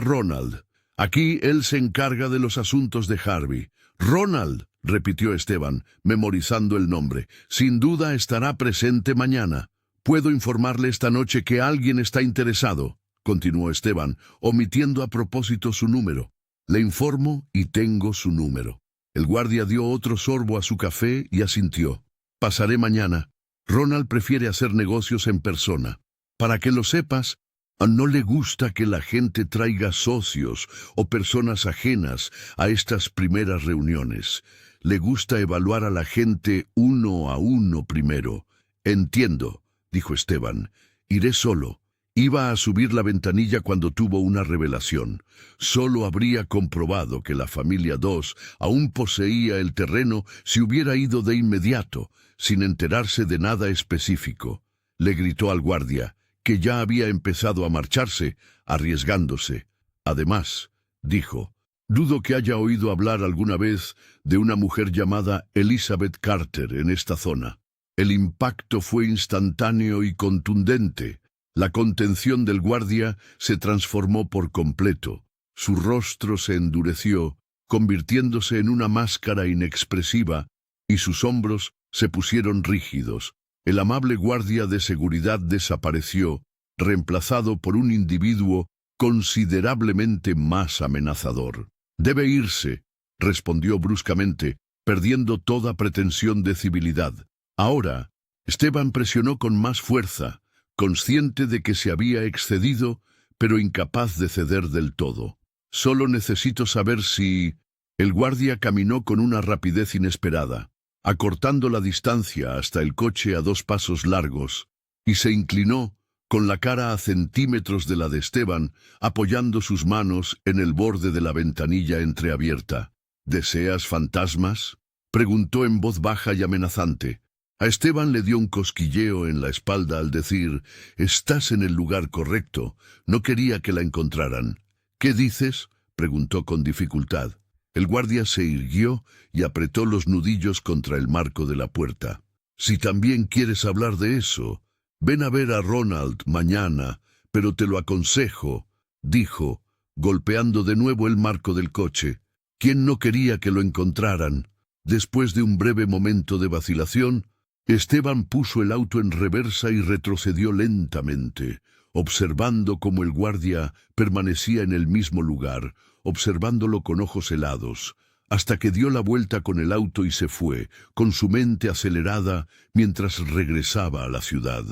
Ronald. Aquí él se encarga de los asuntos de Harvey. Ronald, repitió Esteban, memorizando el nombre. Sin duda estará presente mañana. Puedo informarle esta noche que alguien está interesado, continuó Esteban, omitiendo a propósito su número. Le informo y tengo su número. El guardia dio otro sorbo a su café y asintió. Pasaré mañana. Ronald prefiere hacer negocios en persona. Para que lo sepas, no le gusta que la gente traiga socios o personas ajenas a estas primeras reuniones. Le gusta evaluar a la gente uno a uno primero. Entiendo, dijo Esteban. Iré solo. Iba a subir la ventanilla cuando tuvo una revelación. Solo habría comprobado que la familia Doss aún poseía el terreno si hubiera ido de inmediato, sin enterarse de nada específico. Le gritó al guardia, que ya había empezado a marcharse, arriesgándose. Además, dijo, dudo que haya oído hablar alguna vez de una mujer llamada Elizabeth Carter en esta zona. El impacto fue instantáneo y contundente. La contención del guardia se transformó por completo. Su rostro se endureció, convirtiéndose en una máscara inexpresiva, y sus hombros se pusieron rígidos. El amable guardia de seguridad desapareció, reemplazado por un individuo considerablemente más amenazador. «Debe irse», respondió bruscamente, perdiendo toda pretensión de civilidad. Ahora, Esteban presionó con más fuerza, consciente de que se había excedido, pero incapaz de ceder del todo. «Solo necesito saber si...» El guardia caminó con una rapidez inesperada, acortando la distancia hasta el coche a 2 pasos largos, y se inclinó, con la cara a centímetros de la de Esteban, apoyando sus manos en el borde de la ventanilla entreabierta. «¿Deseas fantasmas?», preguntó en voz baja y amenazante. A Esteban le dio un cosquilleo en la espalda al decir, «Estás en el lugar correcto, no quería que la encontraran». «¿Qué dices?», preguntó con dificultad. El guardia se irguió y apretó los nudillos contra el marco de la puerta. «Si también quieres hablar de eso, ven a ver a Ronald mañana, pero te lo aconsejo», dijo, golpeando de nuevo el marco del coche. ¿Quién no quería que lo encontraran? Después de un breve momento de vacilación, Esteban puso el auto en reversa y retrocedió lentamente, observando cómo el guardia permanecía en el mismo lugar, observándolo con ojos helados, hasta que dio la vuelta con el auto y se fue, con su mente acelerada, mientras regresaba a la ciudad.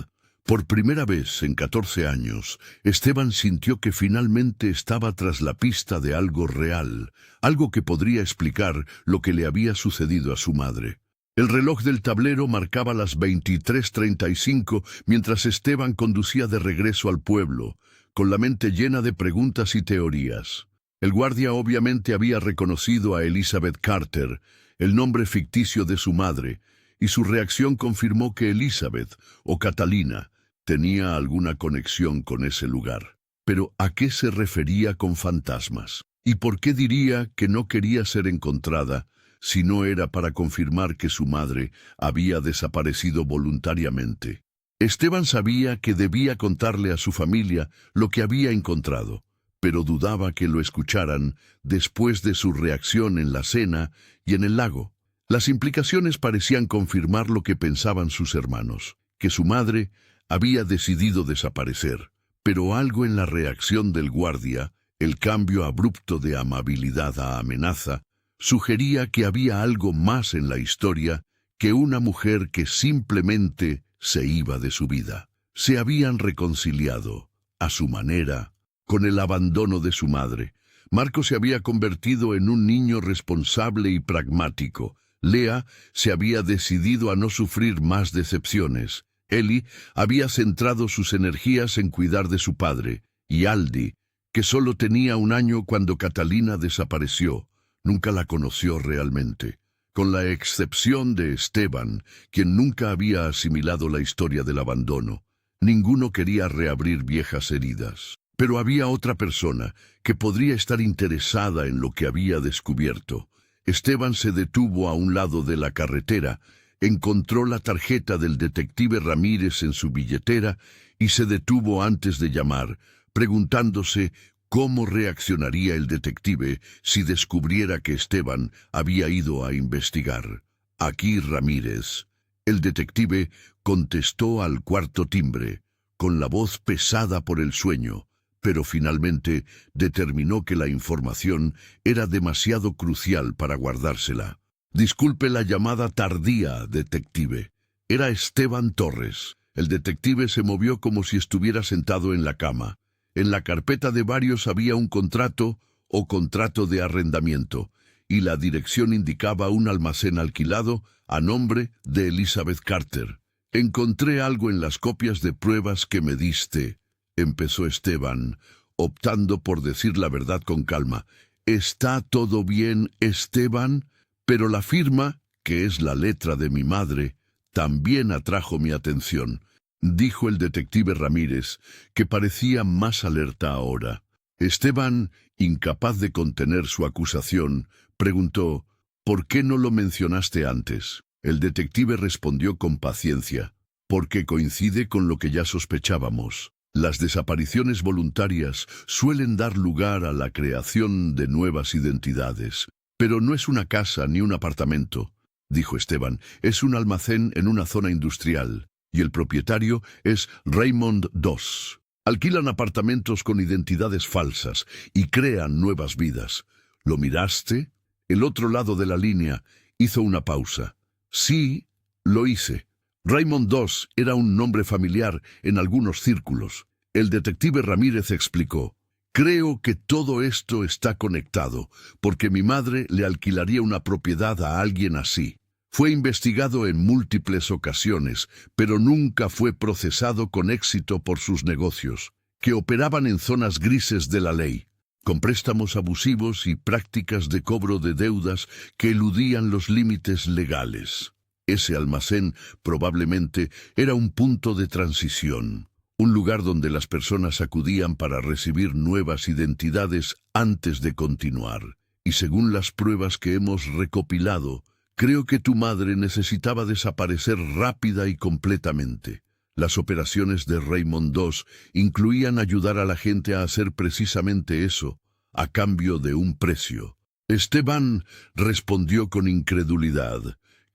Por primera vez en 14 años, Esteban sintió que finalmente estaba tras la pista de algo real, algo que podría explicar lo que le había sucedido a su madre. El reloj del tablero marcaba las 23:35 mientras Esteban conducía de regreso al pueblo, con la mente llena de preguntas y teorías. El guardia obviamente había reconocido a Elizabeth Carter, el nombre ficticio de su madre, y su reacción confirmó que Elizabeth, o Catalina, tenía alguna conexión con ese lugar. Pero ¿a qué se refería con fantasmas? ¿Y por qué diría que no quería ser encontrada si no era para confirmar que su madre había desaparecido voluntariamente? Esteban sabía que debía contarle a su familia lo que había encontrado, pero dudaba que lo escucharan después de su reacción en la cena y en el lago. Las implicaciones parecían confirmar lo que pensaban sus hermanos, que su madre había decidido desaparecer, pero algo en la reacción del guardia, el cambio abrupto de amabilidad a amenaza, sugería que había algo más en la historia que una mujer que simplemente se iba de su vida. Se habían reconciliado, a su manera, con el abandono de su madre. Marco se había convertido en un niño responsable y pragmático. Lea se había decidido a no sufrir más decepciones. Eli había centrado sus energías en cuidar de su padre. Y Aldi, que solo tenía 1 año cuando Catalina desapareció, nunca la conoció realmente. Con la excepción de Esteban, quien nunca había asimilado la historia del abandono, ninguno quería reabrir viejas heridas. Pero había otra persona que podría estar interesada en lo que había descubierto. Esteban se detuvo a un lado de la carretera, encontró la tarjeta del detective Ramírez en su billetera y se detuvo antes de llamar, preguntándose ¿Cómo reaccionaría el detective si descubriera que Esteban había ido a investigar? Aquí Ramírez. El detective contestó al cuarto timbre, con la voz pesada por el sueño, pero finalmente determinó que la información era demasiado crucial para guardársela. Disculpe la llamada tardía, detective. Era Esteban Torres. El detective se movió como si estuviera sentado en la cama. En la carpeta de varios había un contrato o contrato de arrendamiento, y la dirección indicaba un almacén alquilado a nombre de Elizabeth Carter. Encontré algo en las copias de pruebas que me diste, empezó Esteban, optando por decir la verdad con calma. ¿Está todo bien, Esteban? Pero la firma, que es la letra de mi madre, también atrajo mi atención, dijo el detective Ramírez, que parecía más alerta ahora. Esteban, incapaz de contener su acusación, preguntó, ¿por qué no lo mencionaste antes? El detective respondió con paciencia, porque coincide con lo que ya sospechábamos. Las desapariciones voluntarias suelen dar lugar a la creación de nuevas identidades. Pero no es una casa ni un apartamento, dijo Esteban, es un almacén en una zona industrial, y el propietario es Raymond II. Alquilan apartamentos con identidades falsas y crean nuevas vidas. ¿Lo miraste? El otro lado de la línea hizo una pausa. Sí, lo hice. Raymond II era un nombre familiar en algunos círculos. El detective Ramírez explicó. Creo que todo esto está conectado, porque mi madre le alquilaría una propiedad a alguien así. Fue investigado en múltiples ocasiones, pero nunca fue procesado con éxito por sus negocios, que operaban en zonas grises de la ley, con préstamos abusivos y prácticas de cobro de deudas que eludían los límites legales. Ese almacén probablemente era un punto de transición, un lugar donde las personas acudían para recibir nuevas identidades antes de continuar. Y según las pruebas que hemos recopilado, creo que tu madre necesitaba desaparecer rápida y completamente. Las operaciones de Raymond II incluían ayudar a la gente a hacer precisamente eso, a cambio de un precio. Esteban respondió con incredulidad.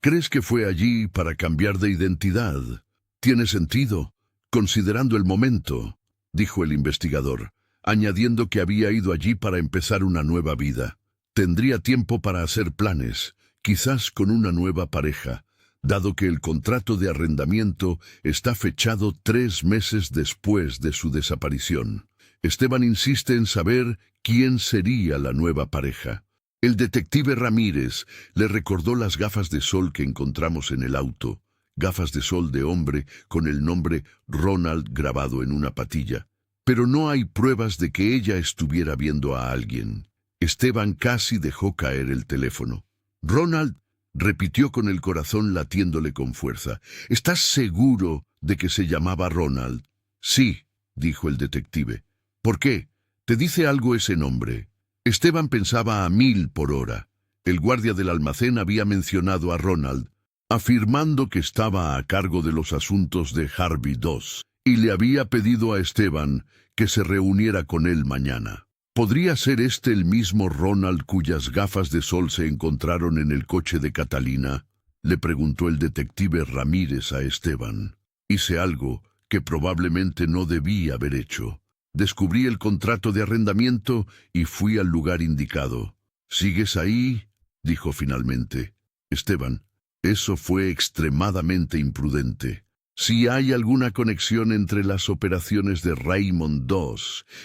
¿Crees que fue allí para cambiar de identidad? Tiene sentido, considerando el momento, dijo el investigador, añadiendo que había ido allí para empezar una nueva vida. Tendría tiempo para hacer planes, quizás con una nueva pareja, dado que el contrato de arrendamiento está fechado 3 meses después de su desaparición. Esteban insiste en saber quién sería la nueva pareja. El detective Ramírez le recordó las gafas de sol que encontramos en el auto, gafas de sol de hombre con el nombre Ronald grabado en una patilla. Pero no hay pruebas de que ella estuviera viendo a alguien. Esteban casi dejó caer el teléfono. Ronald, repitió con el corazón latiéndole con fuerza. ¿Estás seguro de que se llamaba Ronald? Sí, dijo el detective. ¿Por qué? ¿Te dice algo ese nombre? Esteban pensaba a 1000 por hora. El guardia del almacén había mencionado a Ronald, afirmando que estaba a cargo de los asuntos de Harvey II, y le había pedido a Esteban que se reuniera con él mañana. ¿Podría ser este el mismo Ronald cuyas gafas de sol se encontraron en el coche de Catalina? Le preguntó el detective Ramírez a Esteban. Hice algo que probablemente no debí haber hecho. Descubrí el contrato de arrendamiento y fui al lugar indicado. ¿Sigues ahí?, dijo finalmente. Esteban, eso fue extremadamente imprudente. Si hay alguna conexión entre las operaciones de Raymond II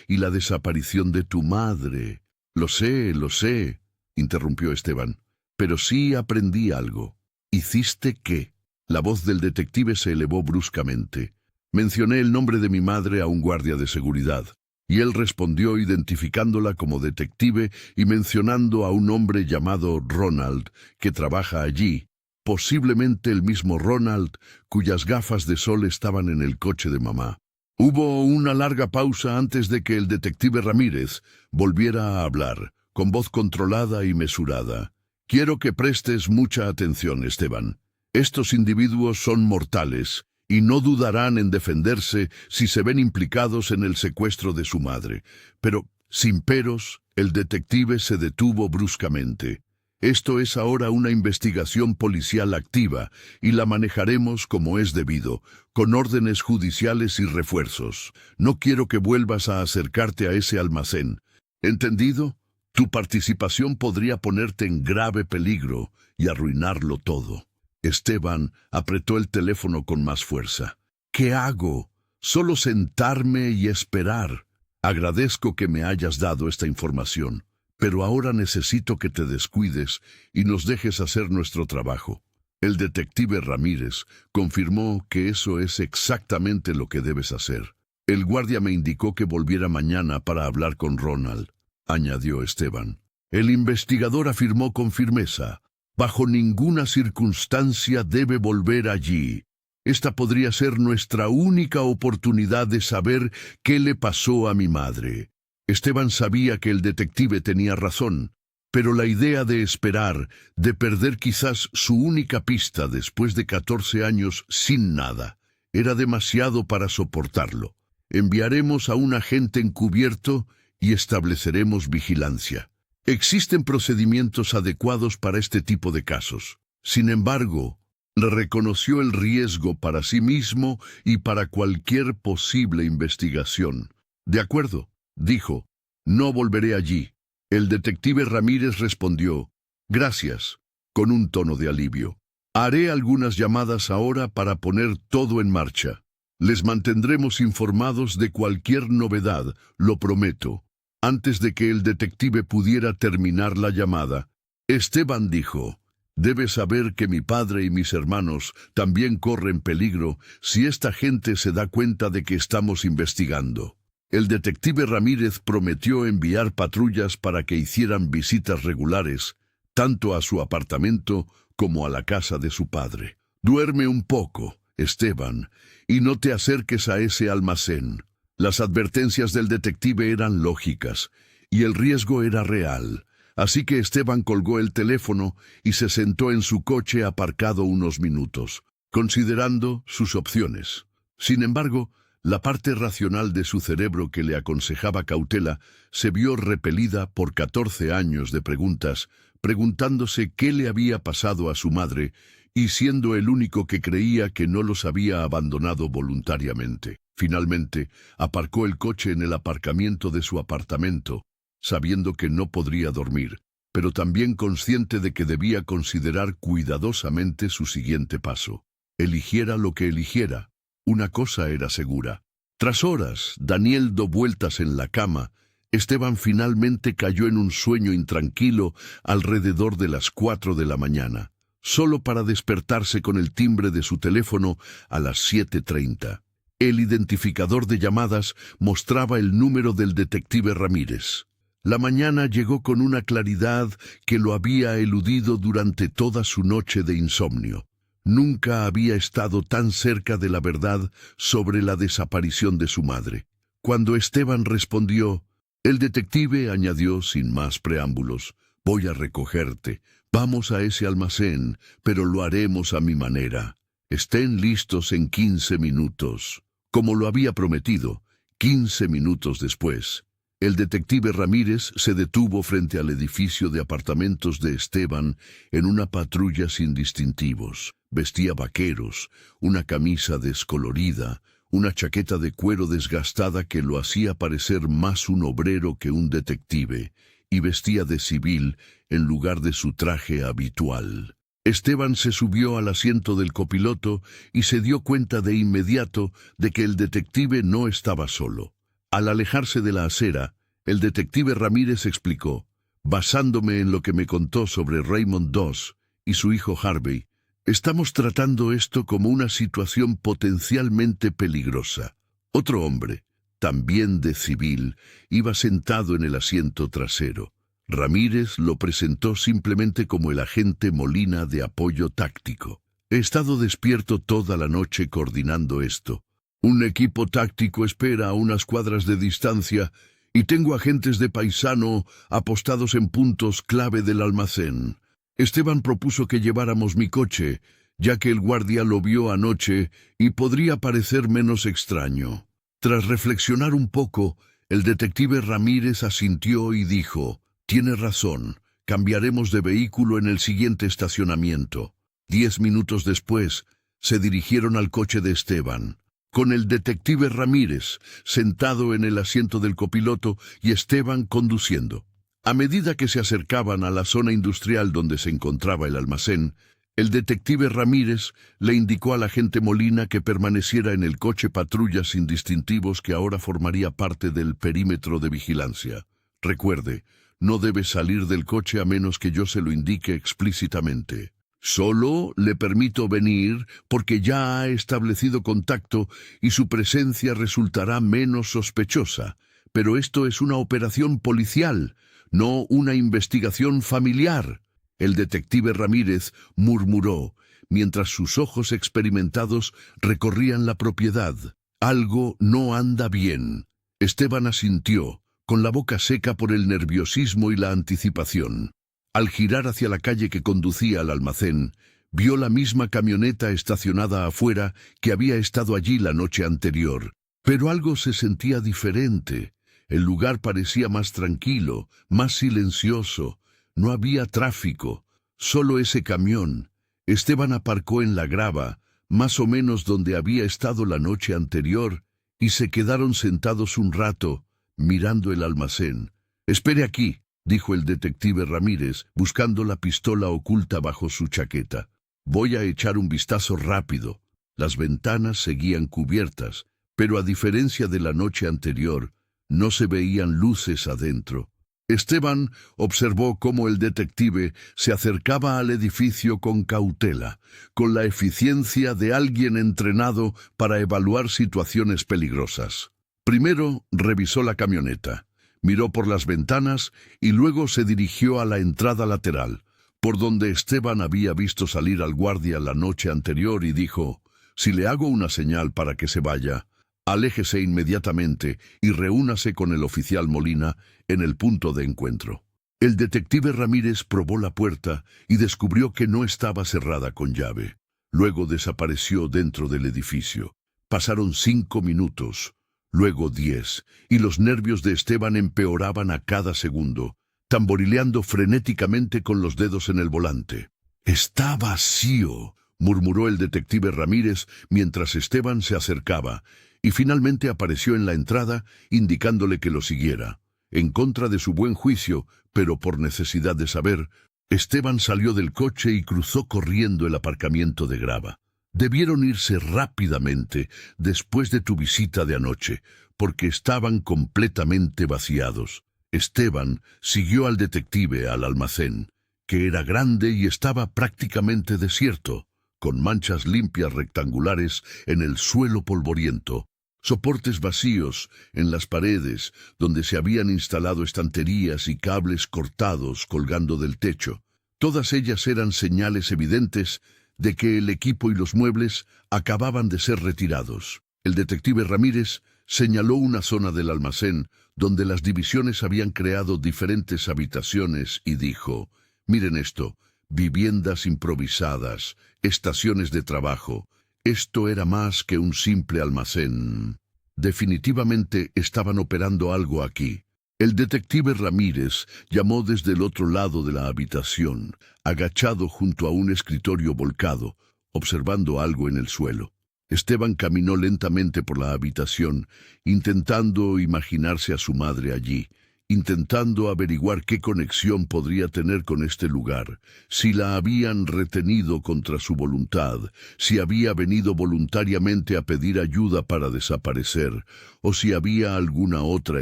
y la desaparición de tu madre. Lo sé, interrumpió Esteban, pero sí aprendí algo. ¿Hiciste qué? La voz del detective se elevó bruscamente. Mencioné el nombre de mi madre a un guardia de seguridad, y él respondió identificándola como detective y mencionando a un hombre llamado Ronald, que trabaja allí. Posiblemente el mismo Ronald, cuyas gafas de sol estaban en el coche de mamá. Hubo una larga pausa antes de que el detective Ramírez volviera a hablar, con voz controlada y mesurada. Quiero que prestes mucha atención, Esteban. Estos individuos son mortales y no dudarán en defenderse si se ven implicados en el secuestro de su madre. Pero, Sin peros, el detective se detuvo bruscamente. Esto es ahora una investigación policial activa y la manejaremos como es debido, con órdenes judiciales y refuerzos. No quiero que vuelvas a acercarte a ese almacén. ¿Entendido? Tu participación podría ponerte en grave peligro y arruinarlo todo. Esteban apretó el teléfono con más fuerza. ¿Qué hago? Solo sentarme y esperar. Agradezco que me hayas dado esta información, pero ahora necesito que te descuides y nos dejes hacer nuestro trabajo. El detective Ramírez confirmó que eso es exactamente lo que debes hacer. El guardia me indicó que volviera mañana para hablar con Ronald, añadió Esteban. El investigador afirmó con firmeza: bajo ninguna circunstancia debe volver allí. Esta podría ser nuestra única oportunidad de saber qué le pasó a mi madre. Esteban sabía que el detective tenía razón, pero la idea de esperar, de perder quizás su única pista después de 14 años sin nada, era demasiado para soportarlo. Enviaremos a un agente encubierto y estableceremos vigilancia. Existen procedimientos adecuados para este tipo de casos. Sin embargo, reconoció el riesgo para sí mismo y para cualquier posible investigación. De acuerdo, dijo, no volveré allí. El detective Ramírez respondió, gracias, con un tono de alivio. Haré algunas llamadas ahora para poner todo en marcha. Les mantendremos informados de cualquier novedad, lo prometo. Antes de que el detective pudiera terminar la llamada, Esteban dijo, debes saber que mi padre y mis hermanos también corren peligro si esta gente se da cuenta de que estamos investigando. El detective Ramírez prometió enviar patrullas para que hicieran visitas regulares, tanto a su apartamento como a la casa de su padre. Duerme un poco, Esteban, y no te acerques a ese almacén. Las advertencias del detective eran lógicas, y el riesgo era real. Así que Esteban colgó el teléfono y se sentó en su coche aparcado unos minutos, considerando sus opciones. Sin embargo, la parte racional de su cerebro que le aconsejaba cautela se vio repelida por 14 años de preguntas, preguntándose qué le había pasado a su madre y siendo el único que creía que no los había abandonado voluntariamente. Finalmente, aparcó el coche en el aparcamiento de su apartamento, sabiendo que no podría dormir, pero también consciente de que debía considerar cuidadosamente su siguiente paso. Eligiera lo que eligiera, una cosa era segura. Tras horas, Daniel dio vueltas en la cama, Esteban finalmente cayó en un sueño intranquilo alrededor de las 4 de la mañana, solo para despertarse con el timbre de su teléfono a las 7:30. El identificador de llamadas mostraba el número del detective Ramírez. La mañana llegó con una claridad que lo había eludido durante toda su noche de insomnio. Nunca había estado tan cerca de la verdad sobre la desaparición de su madre. Cuando Esteban respondió, el detective añadió sin más preámbulos, voy a recogerte. Vamos a ese almacén, pero lo haremos a mi manera. Estén listos en 15 minutos. Como lo había prometido, 15 minutos después, el detective Ramírez se detuvo frente al edificio de apartamentos de Esteban en una patrulla sin distintivos. Vestía vaqueros, una camisa descolorida, una chaqueta de cuero desgastada que lo hacía parecer más un obrero que un detective, y vestía de civil en lugar de su traje habitual. Esteban se subió al asiento del copiloto y se dio cuenta de inmediato de que el detective no estaba solo. Al alejarse de la acera, el detective Ramírez explicó, basándome en lo que me contó sobre Raymond Doss y su hijo Harvey, estamos tratando esto como una situación potencialmente peligrosa. Otro hombre, también de civil, iba sentado en el asiento trasero. Ramírez lo presentó simplemente como el agente Molina de apoyo táctico. He estado despierto toda la noche coordinando esto. Un equipo táctico espera a unas cuadras de distancia y tengo agentes de paisano apostados en puntos clave del almacén. Esteban propuso que lleváramos mi coche, ya que el guardia lo vio anoche y podría parecer menos extraño. Tras reflexionar un poco, El detective Ramírez asintió y dijo, «Tiene razón, cambiaremos de vehículo en el siguiente estacionamiento». 10 minutos después, se dirigieron al coche de Esteban, con el detective Ramírez sentado en el asiento del copiloto y Esteban conduciendo. A medida que se acercaban a la zona industrial donde se encontraba el almacén, el detective Ramírez le indicó al agente Molina que permaneciera en el coche patrulla sin distintivos que ahora formaría parte del perímetro de vigilancia. Recuerde, no debe salir del coche a menos que yo se lo indique explícitamente. Solo le permito venir porque ya ha establecido contacto y su presencia resultará menos sospechosa. Pero esto es una operación policial, no una investigación familiar. El detective Ramírez murmuró, mientras sus ojos experimentados recorrían la propiedad. Algo no anda bien. Esteban asintió, con la boca seca por el nerviosismo y la anticipación. Al girar hacia la calle que conducía al almacén, vio la misma camioneta estacionada afuera que había estado allí la noche anterior. Pero algo se sentía diferente. El lugar parecía más tranquilo, más silencioso. No había tráfico, solo ese camión. Esteban aparcó en la grava, más o menos donde había estado la noche anterior, y se quedaron sentados un rato, mirando el almacén. «Espere aquí», dijo el detective Ramírez, buscando la pistola oculta bajo su chaqueta. «Voy a echar un vistazo rápido». Las ventanas seguían cubiertas, pero a diferencia de la noche anterior, no se veían luces adentro. Esteban observó cómo el detective se acercaba al edificio con cautela, con la eficiencia de alguien entrenado para evaluar situaciones peligrosas. Primero revisó la camioneta, miró por las ventanas y luego se dirigió a la entrada lateral, por donde Esteban había visto salir al guardia la noche anterior y dijo, «Si le hago una señal para que se vaya, aléjese inmediatamente y reúnase con el oficial Molina en el punto de encuentro». El detective Ramírez probó la puerta y descubrió que no estaba cerrada con llave. Luego desapareció dentro del edificio. Pasaron 5 minutos, luego 10, y los nervios de Esteban empeoraban a cada segundo, tamborileando frenéticamente con los dedos en el volante. «Está vacío», murmuró el detective Ramírez mientras Esteban se acercaba, y finalmente apareció en la entrada, indicándole que lo siguiera. En contra de su buen juicio, pero por necesidad de saber, Esteban salió del coche y cruzó corriendo el aparcamiento de grava. «Debieron irse rápidamente después de tu visita de anoche, porque estaban completamente vaciados». Esteban siguió al detective al almacén, que era grande y estaba prácticamente desierto, con manchas limpias rectangulares en el suelo polvoriento, soportes vacíos en las paredes donde se habían instalado estanterías y cables cortados colgando del techo. Todas ellas eran señales evidentes de que el equipo y los muebles acababan de ser retirados. El detective Ramírez señaló una zona del almacén donde las divisiones habían creado diferentes habitaciones y dijo, «Miren esto, viviendas improvisadas, estaciones de trabajo». Esto era más que un simple almacén. Definitivamente estaban operando algo aquí. El detective Ramírez llamó desde el otro lado de la habitación, agachado junto a un escritorio volcado, observando algo en el suelo. Esteban caminó lentamente por la habitación, intentando imaginarse a su madre allí, intentando averiguar qué conexión podría tener con este lugar, si la habían retenido contra su voluntad, si había venido voluntariamente a pedir ayuda para desaparecer, o si había alguna otra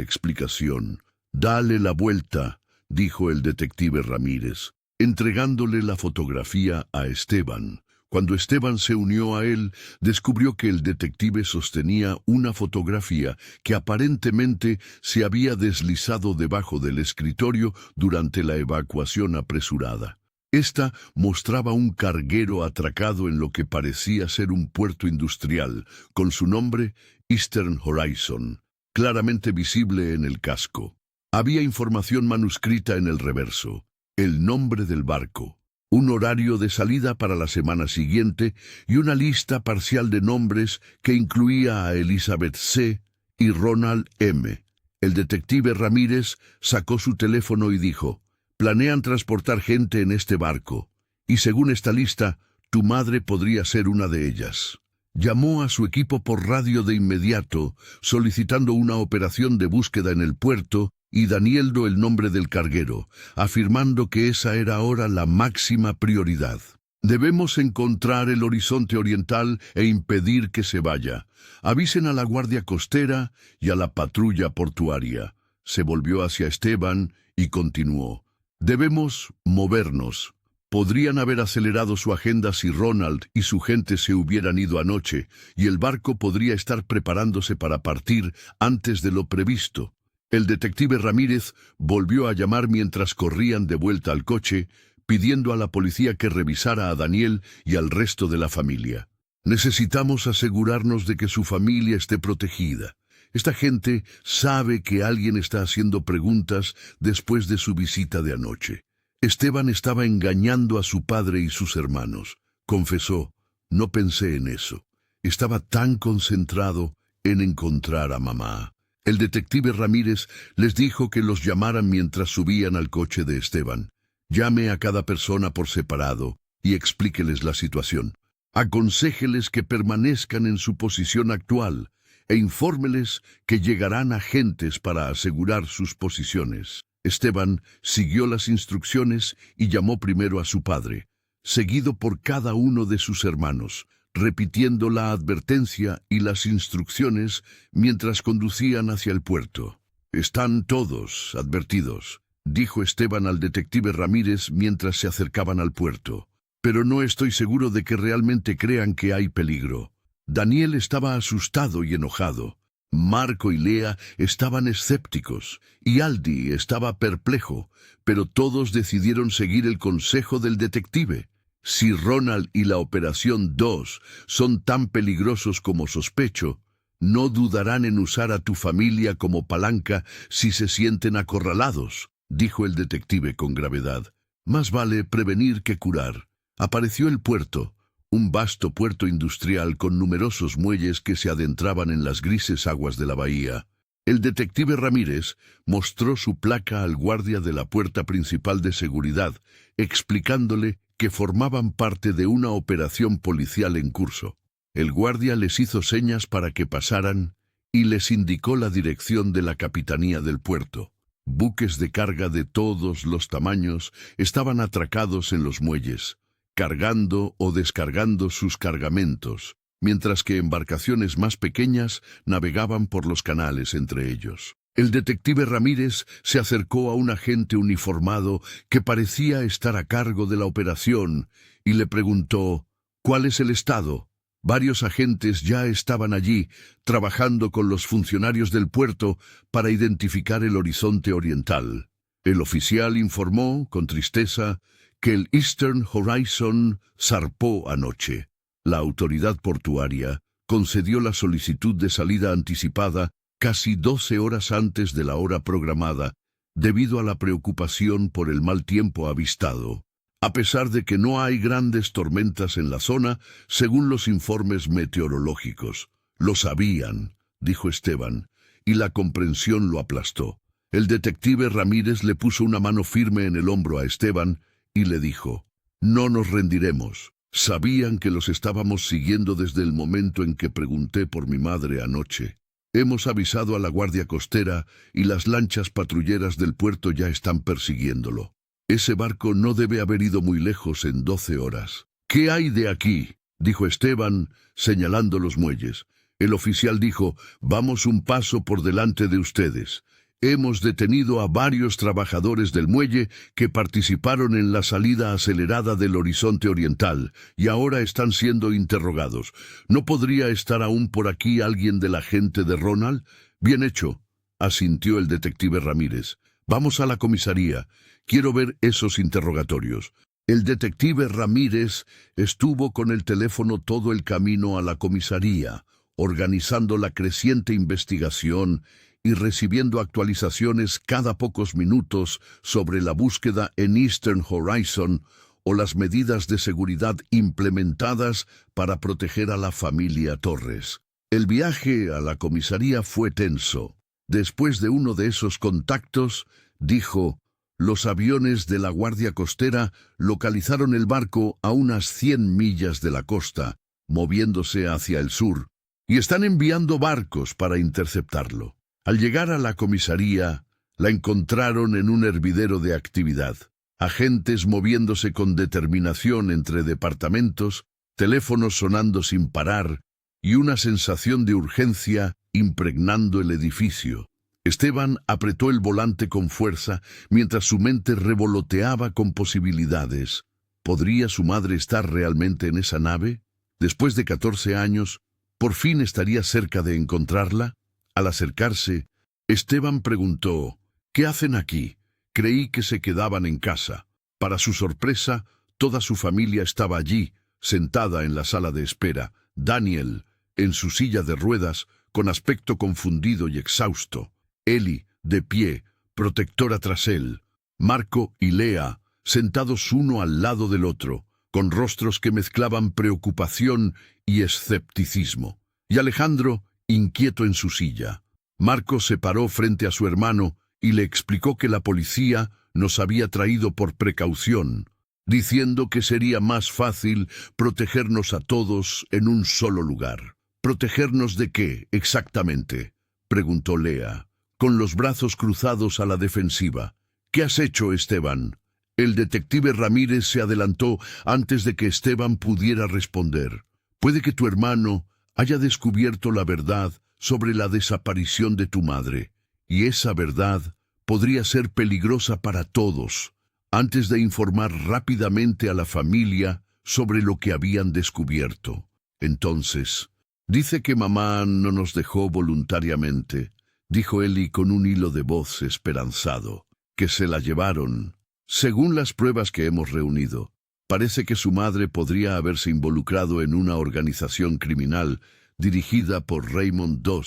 explicación. «Dale la vuelta», dijo el detective Ramírez, entregándole la fotografía a Esteban. Cuando Esteban se unió a él, descubrió que el detective sostenía una fotografía que aparentemente se había deslizado debajo del escritorio durante la evacuación apresurada. Esta mostraba un carguero atracado en lo que parecía ser un puerto industrial, con su nombre Eastern Horizon, claramente visible en el casco. Había información manuscrita en el reverso, el nombre del barco, un horario de salida para la semana siguiente y una lista parcial de nombres que incluía a Elizabeth C. y Ronald M. El detective Ramírez sacó su teléfono y dijo: «Planean transportar gente en este barco, y según esta lista, tu madre podría ser una de ellas». Llamó a su equipo por radio de inmediato, solicitando una operación de búsqueda en el puerto, y Daniel dio el nombre del carguero, afirmando que esa era ahora la máxima prioridad. «Debemos encontrar el horizonte oriental e impedir que se vaya. Avisen a la guardia costera y a la patrulla portuaria». Se volvió hacia Esteban y continuó: «Debemos movernos. Podrían haber acelerado su agenda si Ronald y su gente se hubieran ido anoche, y el barco podría estar preparándose para partir antes de lo previsto». El detective Ramírez volvió a llamar mientras corrían de vuelta al coche, pidiendo a la policía que revisara a Daniel y al resto de la familia. «Necesitamos asegurarnos de que su familia esté protegida. Esta gente sabe que alguien está haciendo preguntas después de su visita de anoche». Esteban estaba engañando a su padre y sus hermanos. Confesó: «No pensé en eso. Estaba tan concentrado en encontrar a mamá». El detective Ramírez les dijo que los llamaran mientras subían al coche de Esteban. «Llame a cada persona por separado y explíqueles la situación. Aconséjeles que permanezcan en su posición actual e infórmeles que llegarán agentes para asegurar sus posiciones». Esteban siguió las instrucciones y llamó primero a su padre, seguido por cada uno de sus hermanos, repitiendo la advertencia y las instrucciones mientras conducían hacia el puerto. «Están todos advertidos», dijo Esteban al detective Ramírez mientras se acercaban al puerto. «Pero no estoy seguro de que realmente crean que hay peligro». Daniel estaba asustado y enojado. Marco y Lea estaban escépticos, y Aldi estaba perplejo, pero todos decidieron seguir el consejo del detective. Si Ronald y la Operación 2 son tan peligrosos como sospecho, no dudarán en usar a tu familia como palanca si se sienten acorralados, dijo el detective con gravedad. «Más vale prevenir que curar». Apareció el puerto, un vasto puerto industrial con numerosos muelles que se adentraban en las grises aguas de la bahía. El detective Ramírez mostró su placa al guardia de la puerta principal de seguridad, explicándole que formaban parte de una operación policial en curso. El guardia les hizo señas para que pasaran y les indicó la dirección de la capitanía del puerto. Buques de carga de todos los tamaños estaban atracados en los muelles, cargando o descargando sus cargamentos, mientras que embarcaciones más pequeñas navegaban por los canales entre ellos. El detective Ramírez se acercó a un agente uniformado que parecía estar a cargo de la operación y le preguntó: «¿Cuál es el estado?». Varios agentes ya estaban allí, trabajando con los funcionarios del puerto para identificar el horizonte oriental. El oficial informó, con tristeza, que el Eastern Horizon zarpó anoche. La autoridad portuaria concedió la solicitud de salida anticipada casi 12 horas antes de la hora programada, debido a la preocupación por el mal tiempo avistado. A pesar de que no hay grandes tormentas en la zona, según los informes meteorológicos. «Lo sabían», dijo Esteban, y la comprensión lo aplastó. El detective Ramírez le puso una mano firme en el hombro a Esteban y le dijo: «No nos rendiremos. Sabían que los estábamos siguiendo desde el momento en que pregunté por mi madre anoche. Hemos avisado a la guardia costera y las lanchas patrulleras del puerto ya están persiguiéndolo. Ese barco no debe haber ido muy lejos en 12 horas. «¿Qué hay de aquí?», dijo Esteban, señalando los muelles. El oficial dijo: «Vamos un paso por delante de ustedes. Hemos detenido a varios trabajadores del muelle que participaron en la salida acelerada del horizonte oriental y ahora están siendo interrogados. ¿No podría estar aún por aquí alguien de la gente de Ronald?». «Bien hecho», asintió el detective Ramírez. «Vamos a la comisaría. Quiero ver esos interrogatorios». El detective Ramírez estuvo con el teléfono todo el camino a la comisaría, organizando la creciente investigación y recibiendo actualizaciones cada pocos minutos sobre la búsqueda en Eastern Horizon o las medidas de seguridad implementadas para proteger a la familia Torres. El viaje a la comisaría fue tenso. Después de uno de esos contactos, dijo, los aviones de la Guardia Costera localizaron el barco a unas 100 millas de la costa, moviéndose hacia el sur, y están enviando barcos para interceptarlo. Al llegar a la comisaría, la encontraron en un hervidero de actividad. Agentes moviéndose con determinación entre departamentos, teléfonos sonando sin parar, y una sensación de urgencia impregnando el edificio. Esteban apretó el volante con fuerza mientras su mente revoloteaba con posibilidades. ¿Podría su madre estar realmente en esa nave? Después de 14 años, ¿por fin estaría cerca de encontrarla? Al acercarse, Esteban preguntó, ¿qué hacen aquí? Creí que se quedaban en casa. Para su sorpresa, toda su familia estaba allí, sentada en la sala de espera. Daniel, en su silla de ruedas, con aspecto confundido y exhausto. Eli, de pie, protectora tras él. Marco y Lea, sentados uno al lado del otro, con rostros que mezclaban preocupación y escepticismo. Y Alejandro, inquieto en su silla. Marco se paró frente a su hermano y le explicó que la policía nos había traído por precaución, diciendo que sería más fácil protegernos a todos en un solo lugar. ¿Protegernos de qué, exactamente?, preguntó Lea, con los brazos cruzados a la defensiva. ¿Qué has hecho, Esteban? El detective Ramírez se adelantó antes de que Esteban pudiera responder. Puede que tu hermano haya descubierto la verdad sobre la desaparición de tu madre, y esa verdad podría ser peligrosa para todos, antes de informar rápidamente a la familia sobre lo que habían descubierto. Entonces, dice que mamá no nos dejó voluntariamente, dijo Eli con un hilo de voz esperanzado, que se la llevaron. Según las pruebas que hemos reunido, parece que su madre podría haberse involucrado en una organización criminal dirigida por Raymond II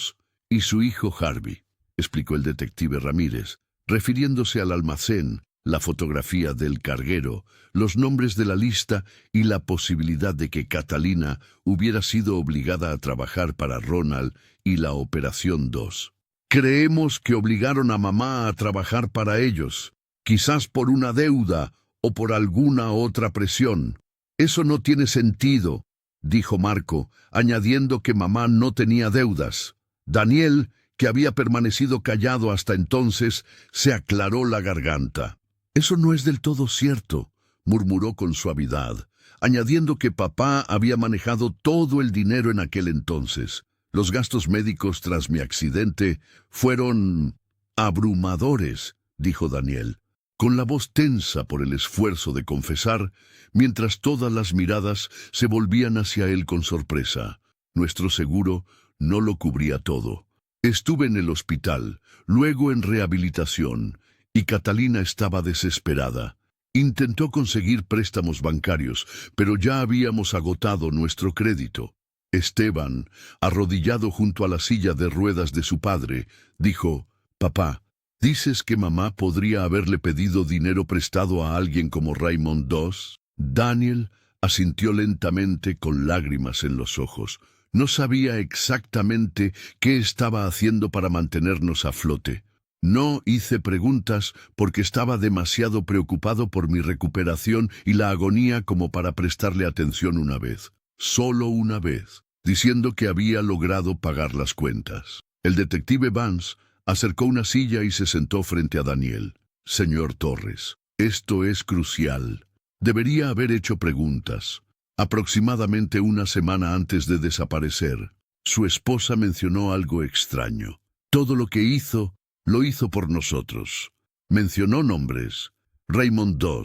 y su hijo Harvey, explicó el detective Ramírez, refiriéndose al almacén, la fotografía del carguero, los nombres de la lista y la posibilidad de que Catalina hubiera sido obligada a trabajar para Ronald y la Operación 2. Creemos que obligaron a mamá a trabajar para ellos, quizás por una deuda o por alguna otra presión. Eso no tiene sentido, dijo Marco, añadiendo que mamá no tenía deudas. Daniel, que había permanecido callado hasta entonces, se aclaró la garganta. Eso no es del todo cierto, murmuró con suavidad, añadiendo que papá había manejado todo el dinero en aquel entonces. Los gastos médicos tras mi accidente fueron abrumadores, dijo Daniel, con la voz tensa por el esfuerzo de confesar, mientras todas las miradas se volvían hacia él con sorpresa. Nuestro seguro no lo cubría todo. Estuve en el hospital, luego en rehabilitación, y Catalina estaba desesperada. Intentó conseguir préstamos bancarios, pero ya habíamos agotado nuestro crédito. Esteban, arrodillado junto a la silla de ruedas de su padre, dijo, «Papá, ¿dices que mamá podría haberle pedido dinero prestado a alguien como Raymond II?» Daniel asintió lentamente con lágrimas en los ojos. No sabía exactamente qué estaba haciendo para mantenernos a flote. No hice preguntas porque estaba demasiado preocupado por mi recuperación y la agonía como para prestarle atención una vez. Solo una vez, diciendo que había logrado pagar las cuentas. El detective Vance acercó una silla y se sentó frente a Daniel. «Señor Torres, esto es crucial. Debería haber hecho preguntas. Aproximadamente una semana antes de desaparecer, su esposa mencionó algo extraño. Todo lo que hizo, lo hizo por nosotros. Mencionó nombres. Raymond II,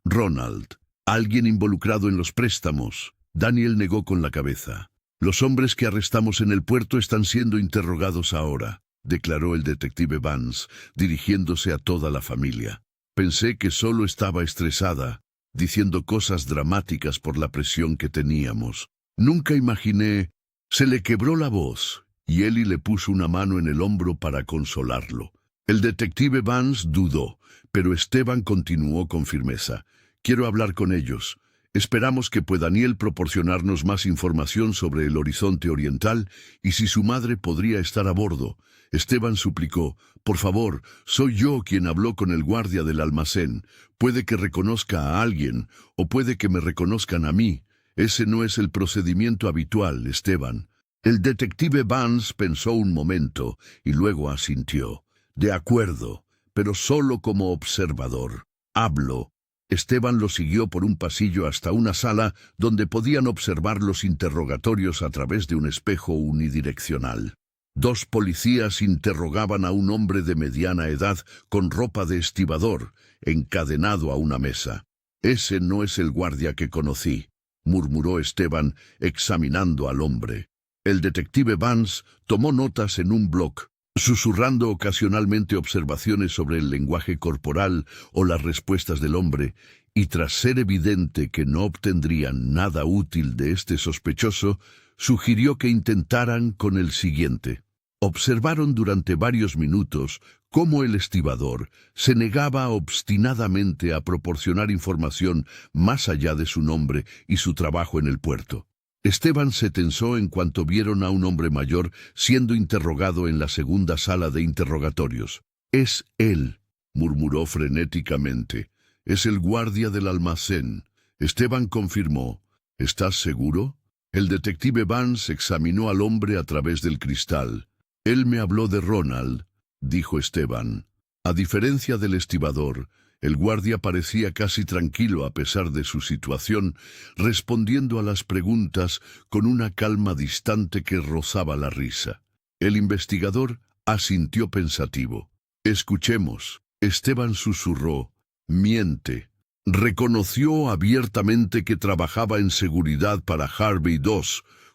Ronald, alguien involucrado en los préstamos». Daniel negó con la cabeza. «Los hombres que arrestamos en el puerto están siendo interrogados ahora», declaró el detective Vance, dirigiéndose a toda la familia. «Pensé que solo estaba estresada, diciendo cosas dramáticas por la presión que teníamos. Nunca imaginé...» Se le quebró la voz, y Eli le puso una mano en el hombro para consolarlo. El detective Vance dudó, pero Esteban continuó con firmeza. «Quiero hablar con ellos. Esperamos que pueda Daniel proporcionarnos más información sobre el horizonte oriental y si su madre podría estar a bordo. Esteban suplicó, por favor, soy yo quien habló con el guardia del almacén. Puede que reconozca a alguien, o puede que me reconozcan a mí. Ese no es el procedimiento habitual, Esteban. El detective Vance pensó un momento y luego asintió. De acuerdo, pero solo como observador. Hablo. Esteban lo siguió por un pasillo hasta una sala donde podían observar los interrogatorios a través de un espejo unidireccional. 2 policías interrogaban a un hombre de mediana edad con ropa de estibador, encadenado a una mesa. «Ese no es el guardia que conocí», murmuró Esteban, examinando al hombre. El detective Vance tomó notas en un bloc, susurrando ocasionalmente observaciones sobre el lenguaje corporal o las respuestas del hombre, y tras ser evidente que no obtendrían nada útil de este sospechoso, sugirió que intentaran con el siguiente. Observaron durante varios minutos cómo el estibador se negaba obstinadamente a proporcionar información más allá de su nombre y su trabajo en el puerto. Esteban se tensó en cuanto vieron a un hombre mayor siendo interrogado en la segunda sala de interrogatorios. «Es él», murmuró frenéticamente. «Es el guardia del almacén». Esteban confirmó. «¿Estás seguro?» El detective Vance examinó al hombre a través del cristal. «Él me habló de Ronald», dijo Esteban. A diferencia del estibador, el guardia parecía casi tranquilo a pesar de su situación, respondiendo a las preguntas con una calma distante que rozaba la risa. El investigador asintió pensativo. «Escuchemos». Esteban susurró. «Miente». Reconoció abiertamente que trabajaba en seguridad para Harvey II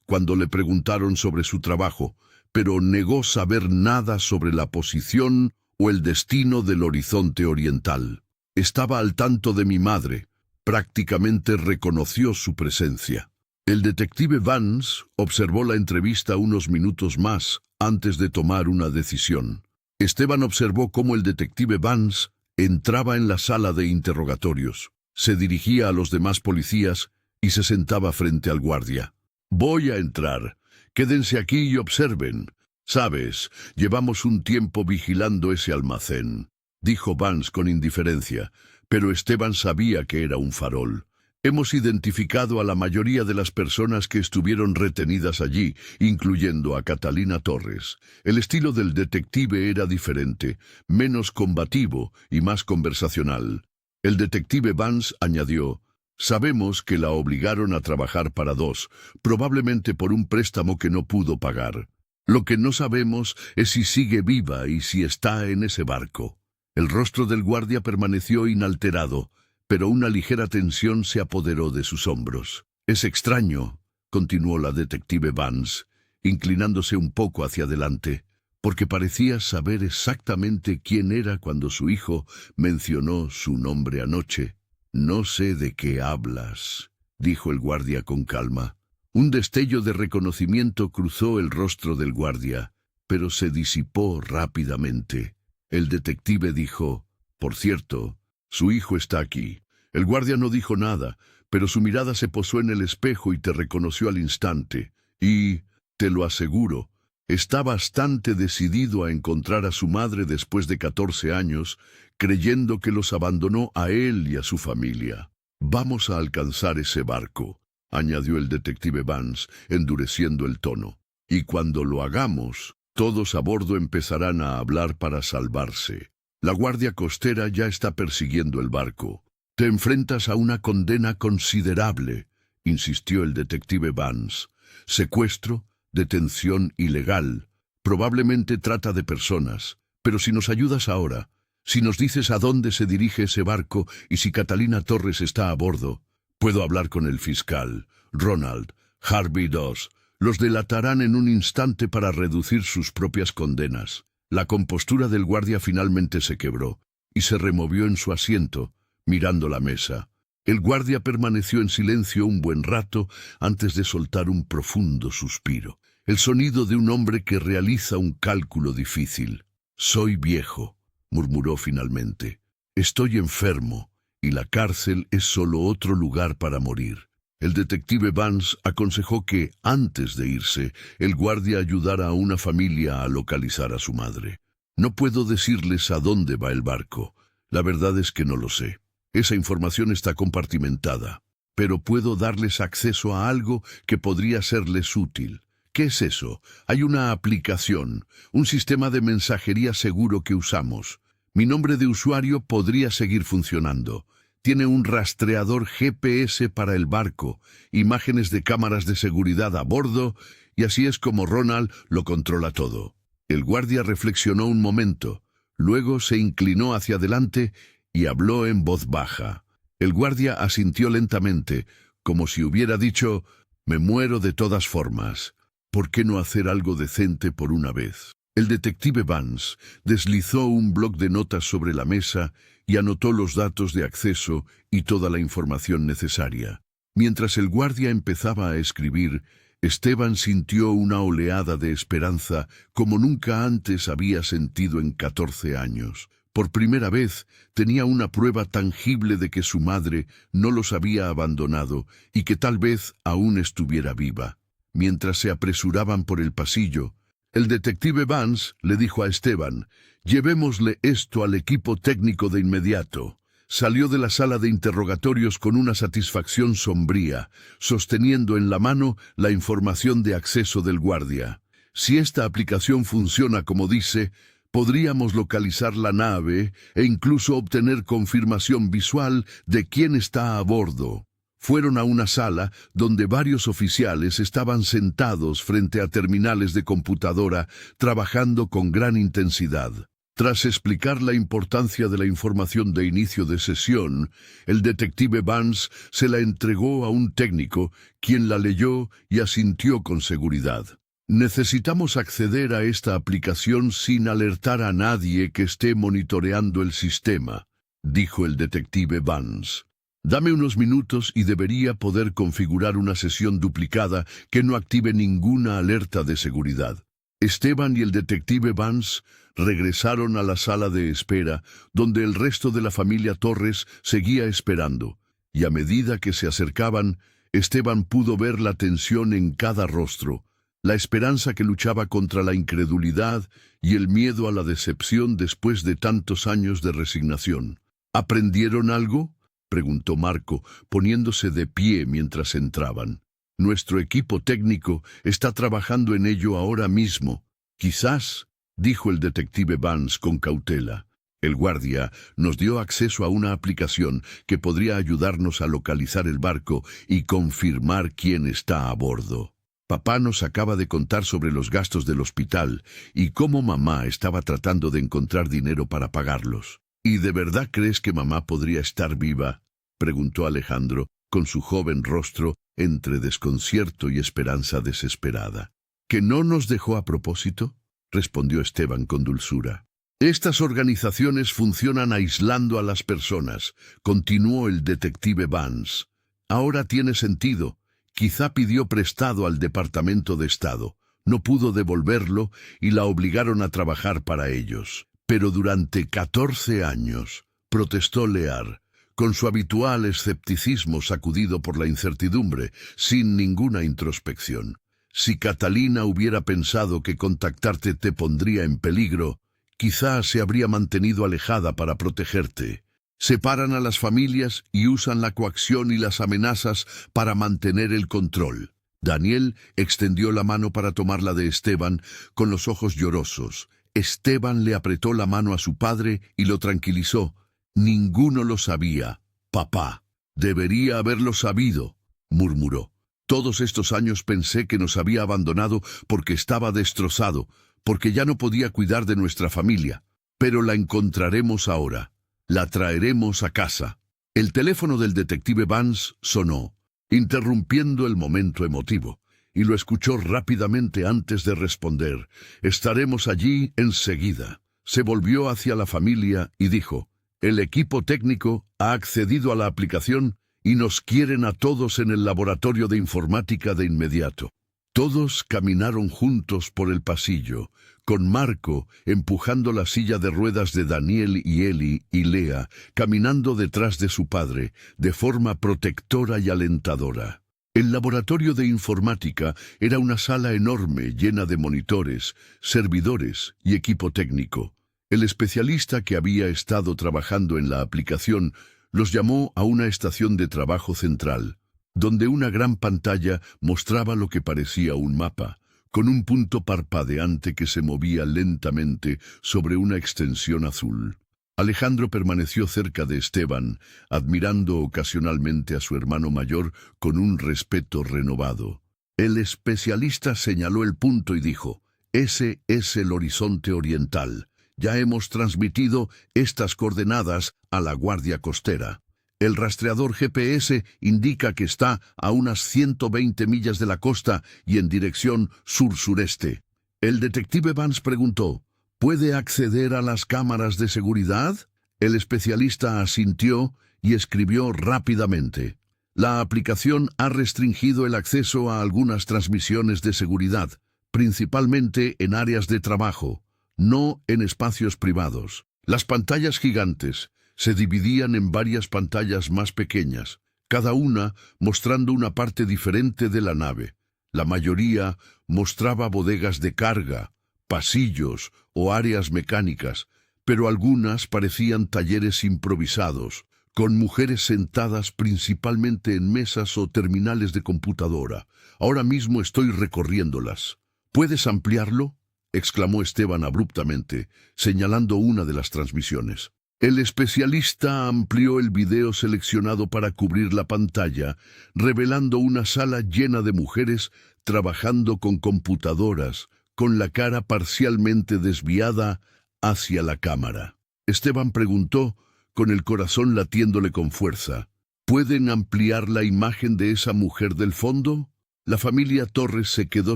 cuando le preguntaron sobre su trabajo, pero negó saber nada sobre la posición o el destino del horizonte oriental. «Estaba al tanto de mi madre». Prácticamente reconoció su presencia. El detective Vance observó la entrevista unos minutos más antes de tomar una decisión. Esteban observó cómo el detective Vance entraba en la sala de interrogatorios, se dirigía a los demás policías y se sentaba frente al guardia. «Voy a entrar. Quédense aquí y observen. Sabes, llevamos un tiempo vigilando ese almacén», dijo Vance con indiferencia, pero Esteban sabía que era un farol. «Hemos identificado a la mayoría de las personas que estuvieron retenidas allí, incluyendo a Catalina Torres. El estilo del detective era diferente, menos combativo y más conversacional». El detective Vance añadió: «Sabemos que la obligaron a trabajar para dos, probablemente por un préstamo que no pudo pagar. Lo que no sabemos es si sigue viva y si está en ese barco». El rostro del guardia permaneció inalterado, pero una ligera tensión se apoderó de sus hombros. «Es extraño», continuó la detective Vance, inclinándose un poco hacia adelante, «porque parecía saber exactamente quién era cuando su hijo mencionó su nombre anoche». «No sé de qué hablas», dijo el guardia con calma. Un destello de reconocimiento cruzó el rostro del guardia, pero se disipó rápidamente. El detective dijo: «Por cierto, su hijo está aquí». El guardia no dijo nada, pero su mirada se posó en el espejo y te reconoció al instante. Y, te lo aseguro, está bastante decidido a encontrar a su madre después de 14 años, creyendo que los abandonó a él y a su familia. «Vamos a alcanzar ese barco», añadió el detective Vance, endureciendo el tono. «Y cuando lo hagamos, todos a bordo empezarán a hablar para salvarse. La guardia costera ya está persiguiendo el barco. Te enfrentas a una condena considerable», insistió el detective Vance. «Secuestro, detención ilegal, probablemente trata de personas. Pero si nos ayudas ahora, si nos dices a dónde se dirige ese barco y si Catalina Torres está a bordo, puedo hablar con el fiscal. Ronald, Harvey II, los delatarán en un instante para reducir sus propias condenas». La compostura del guardia finalmente se quebró y se removió en su asiento, mirando la mesa. El guardia permaneció en silencio un buen rato antes de soltar un profundo suspiro, el sonido de un hombre que realiza un cálculo difícil. «Soy viejo», murmuró finalmente. «Estoy enfermo y la cárcel es solo otro lugar para morir. El detective Vance aconsejó que, antes de irse, el guardia ayudara a una familia a localizar a su madre. No puedo decirles a dónde va el barco. La verdad es que no lo sé. Esa información está compartimentada. Pero puedo darles acceso a algo que podría serles útil. ¿Qué es eso? Hay una aplicación, un sistema de mensajería seguro que usamos. Mi nombre de usuario podría seguir funcionando. Tiene un rastreador GPS para el barco, imágenes de cámaras de seguridad a bordo, y así es como Ronald lo controla todo. El guardia reflexionó un momento, luego se inclinó hacia adelante y habló en voz baja. El guardia asintió lentamente, como si hubiera dicho: «Me muero de todas formas. ¿Por qué no hacer algo decente por una vez?». El detective Vance deslizó un bloc de notas sobre la mesa y anotó los datos de acceso y toda la información necesaria. Mientras el guardia empezaba a escribir, Esteban sintió una oleada de esperanza como nunca antes había sentido en 14 años. Por primera vez tenía una prueba tangible de que su madre no los había abandonado y que tal vez aún estuviera viva. Mientras se apresuraban por el pasillo, el detective Vance le dijo a Esteban: «Llevémosle esto al equipo técnico de inmediato». Salió de la sala de interrogatorios con una satisfacción sombría, sosteniendo en la mano la información de acceso del guardia. Si esta aplicación funciona como dice, podríamos localizar la nave e incluso obtener confirmación visual de quién está a bordo. Fueron a una sala donde varios oficiales estaban sentados frente a terminales de computadora trabajando con gran intensidad. Tras explicar la importancia de la información de inicio de sesión, el detective Vance se la entregó a un técnico, quien la leyó y asintió con seguridad. «Necesitamos acceder a esta aplicación sin alertar a nadie que esté monitoreando el sistema», dijo el detective Vance. «Dame unos minutos y debería poder configurar una sesión duplicada que no active ninguna alerta de seguridad». Esteban y el detective Vance regresaron a la sala de espera, donde el resto de la familia Torres seguía esperando, y a medida que se acercaban, Esteban pudo ver la tensión en cada rostro, la esperanza que luchaba contra la incredulidad y el miedo a la decepción después de tantos años de resignación. «¿Aprendieron algo?», preguntó Marco, poniéndose de pie mientras entraban. «Nuestro equipo técnico está trabajando en ello ahora mismo. Quizás», dijo el detective Vance con cautela. «El guardia nos dio acceso a una aplicación que podría ayudarnos a localizar el barco y confirmar quién está a bordo. Papá nos acaba de contar sobre los gastos del hospital y cómo mamá estaba tratando de encontrar dinero para pagarlos». «¿Y de verdad crees que mamá podría estar viva?», preguntó Alejandro, con su joven rostro entre desconcierto y esperanza desesperada. «¿Que no nos dejó a propósito?», respondió Esteban con dulzura. «Estas organizaciones funcionan aislando a las personas», continuó el detective Vance. «Ahora tiene sentido. Quizá pidió prestado al Departamento de Estado, no pudo devolverlo y la obligaron a trabajar para ellos. Pero durante 14 años», protestó Lear, con su habitual escepticismo sacudido por la incertidumbre, sin ninguna introspección. «Si Catalina hubiera pensado que contactarte te pondría en peligro, quizá se habría mantenido alejada para protegerte. Separan a las familias y usan la coacción y las amenazas para mantener el control». Daniel extendió la mano para tomar la de Esteban, con los ojos llorosos. Esteban le apretó la mano a su padre y lo tranquilizó. «Ninguno lo sabía, papá». «Debería haberlo sabido», murmuró. «Todos estos años pensé que nos había abandonado porque estaba destrozado, porque ya no podía cuidar de nuestra familia. Pero la encontraremos ahora. La traeremos a casa». El teléfono del detective Vance sonó, interrumpiendo el momento emotivo, y lo escuchó rápidamente antes de responder. «Estaremos allí enseguida». Se volvió hacia la familia y dijo: «El equipo técnico ha accedido a la aplicación y nos quieren a todos en el laboratorio de informática de inmediato». Todos caminaron juntos por el pasillo, con Marco empujando la silla de ruedas de Daniel y Eli y Lea, caminando detrás de su padre, de forma protectora y alentadora. El laboratorio de informática era una sala enorme llena de monitores, servidores y equipo técnico. El especialista que había estado trabajando en la aplicación los llamó a una estación de trabajo central, donde una gran pantalla mostraba lo que parecía un mapa, con un punto parpadeante que se movía lentamente sobre una extensión azul. Alejandro permaneció cerca de Esteban, admirando ocasionalmente a su hermano mayor con un respeto renovado. El especialista señaló el punto y dijo: «Ese es el horizonte oriental. Ya hemos transmitido estas coordenadas a la Guardia Costera. El rastreador GPS indica que está a unas 120 millas de la costa y en dirección sur-sureste». El detective Vance preguntó: «¿Puede acceder a las cámaras de seguridad?». El especialista asintió y escribió rápidamente: «La aplicación ha restringido el acceso a algunas transmisiones de seguridad, principalmente en áreas de trabajo, no en espacios privados». Las pantallas gigantes se dividían en varias pantallas más pequeñas, cada una mostrando una parte diferente de la nave. La mayoría mostraba bodegas de carga, pasillos o áreas mecánicas, pero algunas parecían talleres improvisados, con mujeres sentadas principalmente en mesas o terminales de computadora. «Ahora mismo estoy recorriéndolas». «¿Puedes ampliarlo?», exclamó Esteban abruptamente, señalando una de las transmisiones. El especialista amplió el video seleccionado para cubrir la pantalla, revelando una sala llena de mujeres trabajando con computadoras, con la cara parcialmente desviada hacia la cámara. Esteban preguntó, con el corazón latiéndole con fuerza: «¿Pueden ampliar la imagen de esa mujer del fondo?». La familia Torres se quedó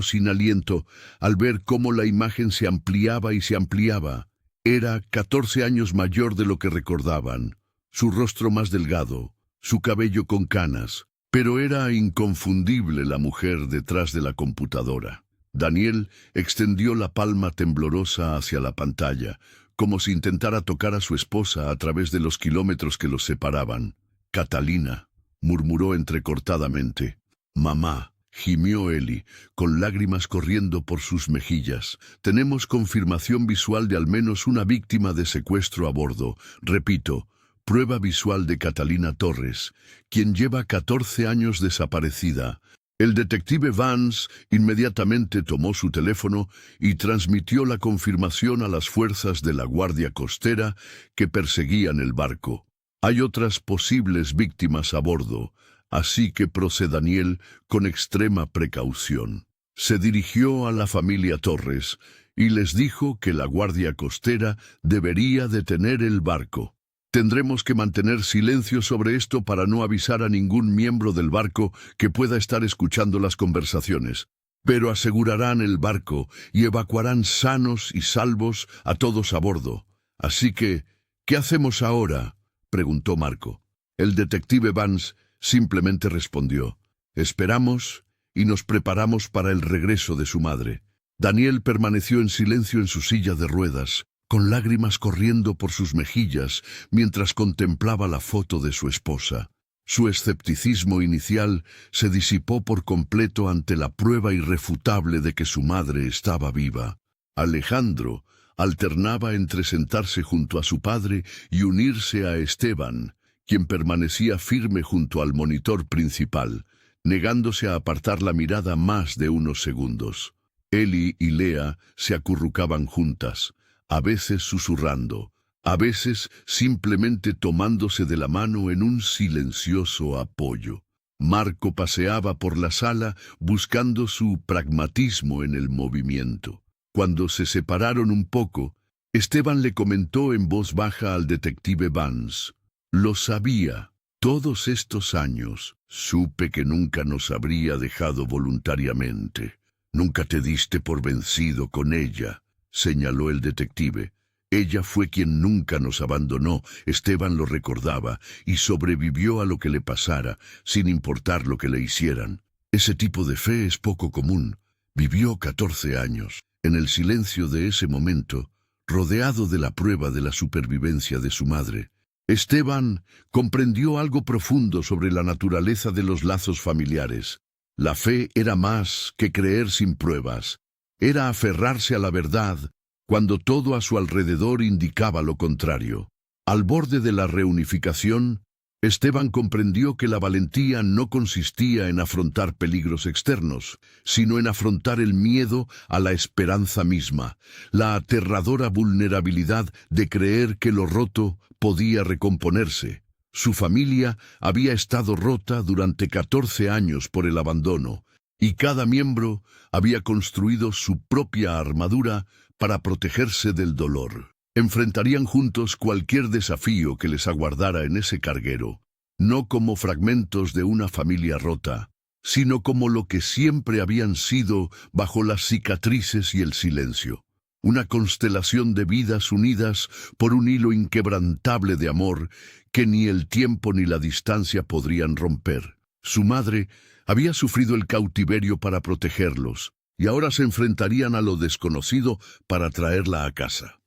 sin aliento al ver cómo la imagen se ampliaba y se ampliaba. Era 14 años mayor de lo que recordaban, su rostro más delgado, su cabello con canas, pero era inconfundible la mujer detrás de la computadora. Daniel extendió la palma temblorosa hacia la pantalla, como si intentara tocar a su esposa a través de los kilómetros que los separaban. «Catalina», murmuró entrecortadamente. «Mamá», gimió Eli, con lágrimas corriendo por sus mejillas. «Tenemos confirmación visual de al menos una víctima de secuestro a bordo. Repito, prueba visual de Catalina Torres, quien lleva 14 años desaparecida». El detective Vance inmediatamente tomó su teléfono y transmitió la confirmación a las fuerzas de la Guardia Costera que perseguían el barco. «Hay otras posibles víctimas a bordo, así que procede Daniel con extrema precaución». Se dirigió a la familia Torres y les dijo que la Guardia Costera debería detener el barco. «Tendremos que mantener silencio sobre esto para no avisar a ningún miembro del barco que pueda estar escuchando las conversaciones. Pero asegurarán el barco y evacuarán sanos y salvos a todos a bordo. Así que, ¿qué hacemos ahora?», preguntó Marco. El detective Vance simplemente respondió: «Esperamos y nos preparamos para el regreso de su madre». Daniel permaneció en silencio en su silla de ruedas, con lágrimas corriendo por sus mejillas mientras contemplaba la foto de su esposa. Su escepticismo inicial se disipó por completo ante la prueba irrefutable de que su madre estaba viva. Alejandro alternaba entre sentarse junto a su padre y unirse a Esteban, quien permanecía firme junto al monitor principal, negándose a apartar la mirada más de unos segundos. Eli y Lea se acurrucaban juntas, a veces susurrando, a veces simplemente tomándose de la mano en un silencioso apoyo. Marco paseaba por la sala buscando su pragmatismo en el movimiento. Cuando se separaron un poco, Esteban le comentó en voz baja al detective Vance: «Lo sabía. Todos estos años supe que nunca nos habría dejado voluntariamente. Nunca te diste por vencido con ella», señaló el detective. «Ella fue quien nunca nos abandonó», Esteban lo recordaba, «y sobrevivió a lo que le pasara, sin importar lo que le hicieran. Ese tipo de fe es poco común. Vivió 14 años, en el silencio de ese momento, rodeado de la prueba de la supervivencia de su madre. Esteban comprendió algo profundo sobre la naturaleza de los lazos familiares. La fe era más que creer sin pruebas, era aferrarse a la verdad cuando todo a su alrededor indicaba lo contrario. Al borde de la reunificación, Esteban comprendió que la valentía no consistía en afrontar peligros externos, sino en afrontar el miedo a la esperanza misma, la aterradora vulnerabilidad de creer que lo roto podía recomponerse. Su familia había estado rota durante 14 años por el abandono, y cada miembro había construido su propia armadura para protegerse del dolor. Enfrentarían juntos cualquier desafío que les aguardara en ese carguero, no como fragmentos de una familia rota, sino como lo que siempre habían sido bajo las cicatrices y el silencio. Una constelación de vidas unidas por un hilo inquebrantable de amor que ni el tiempo ni la distancia podrían romper. Su madre había sufrido el cautiverio para protegerlos, y ahora se enfrentarían a lo desconocido para traerla a casa.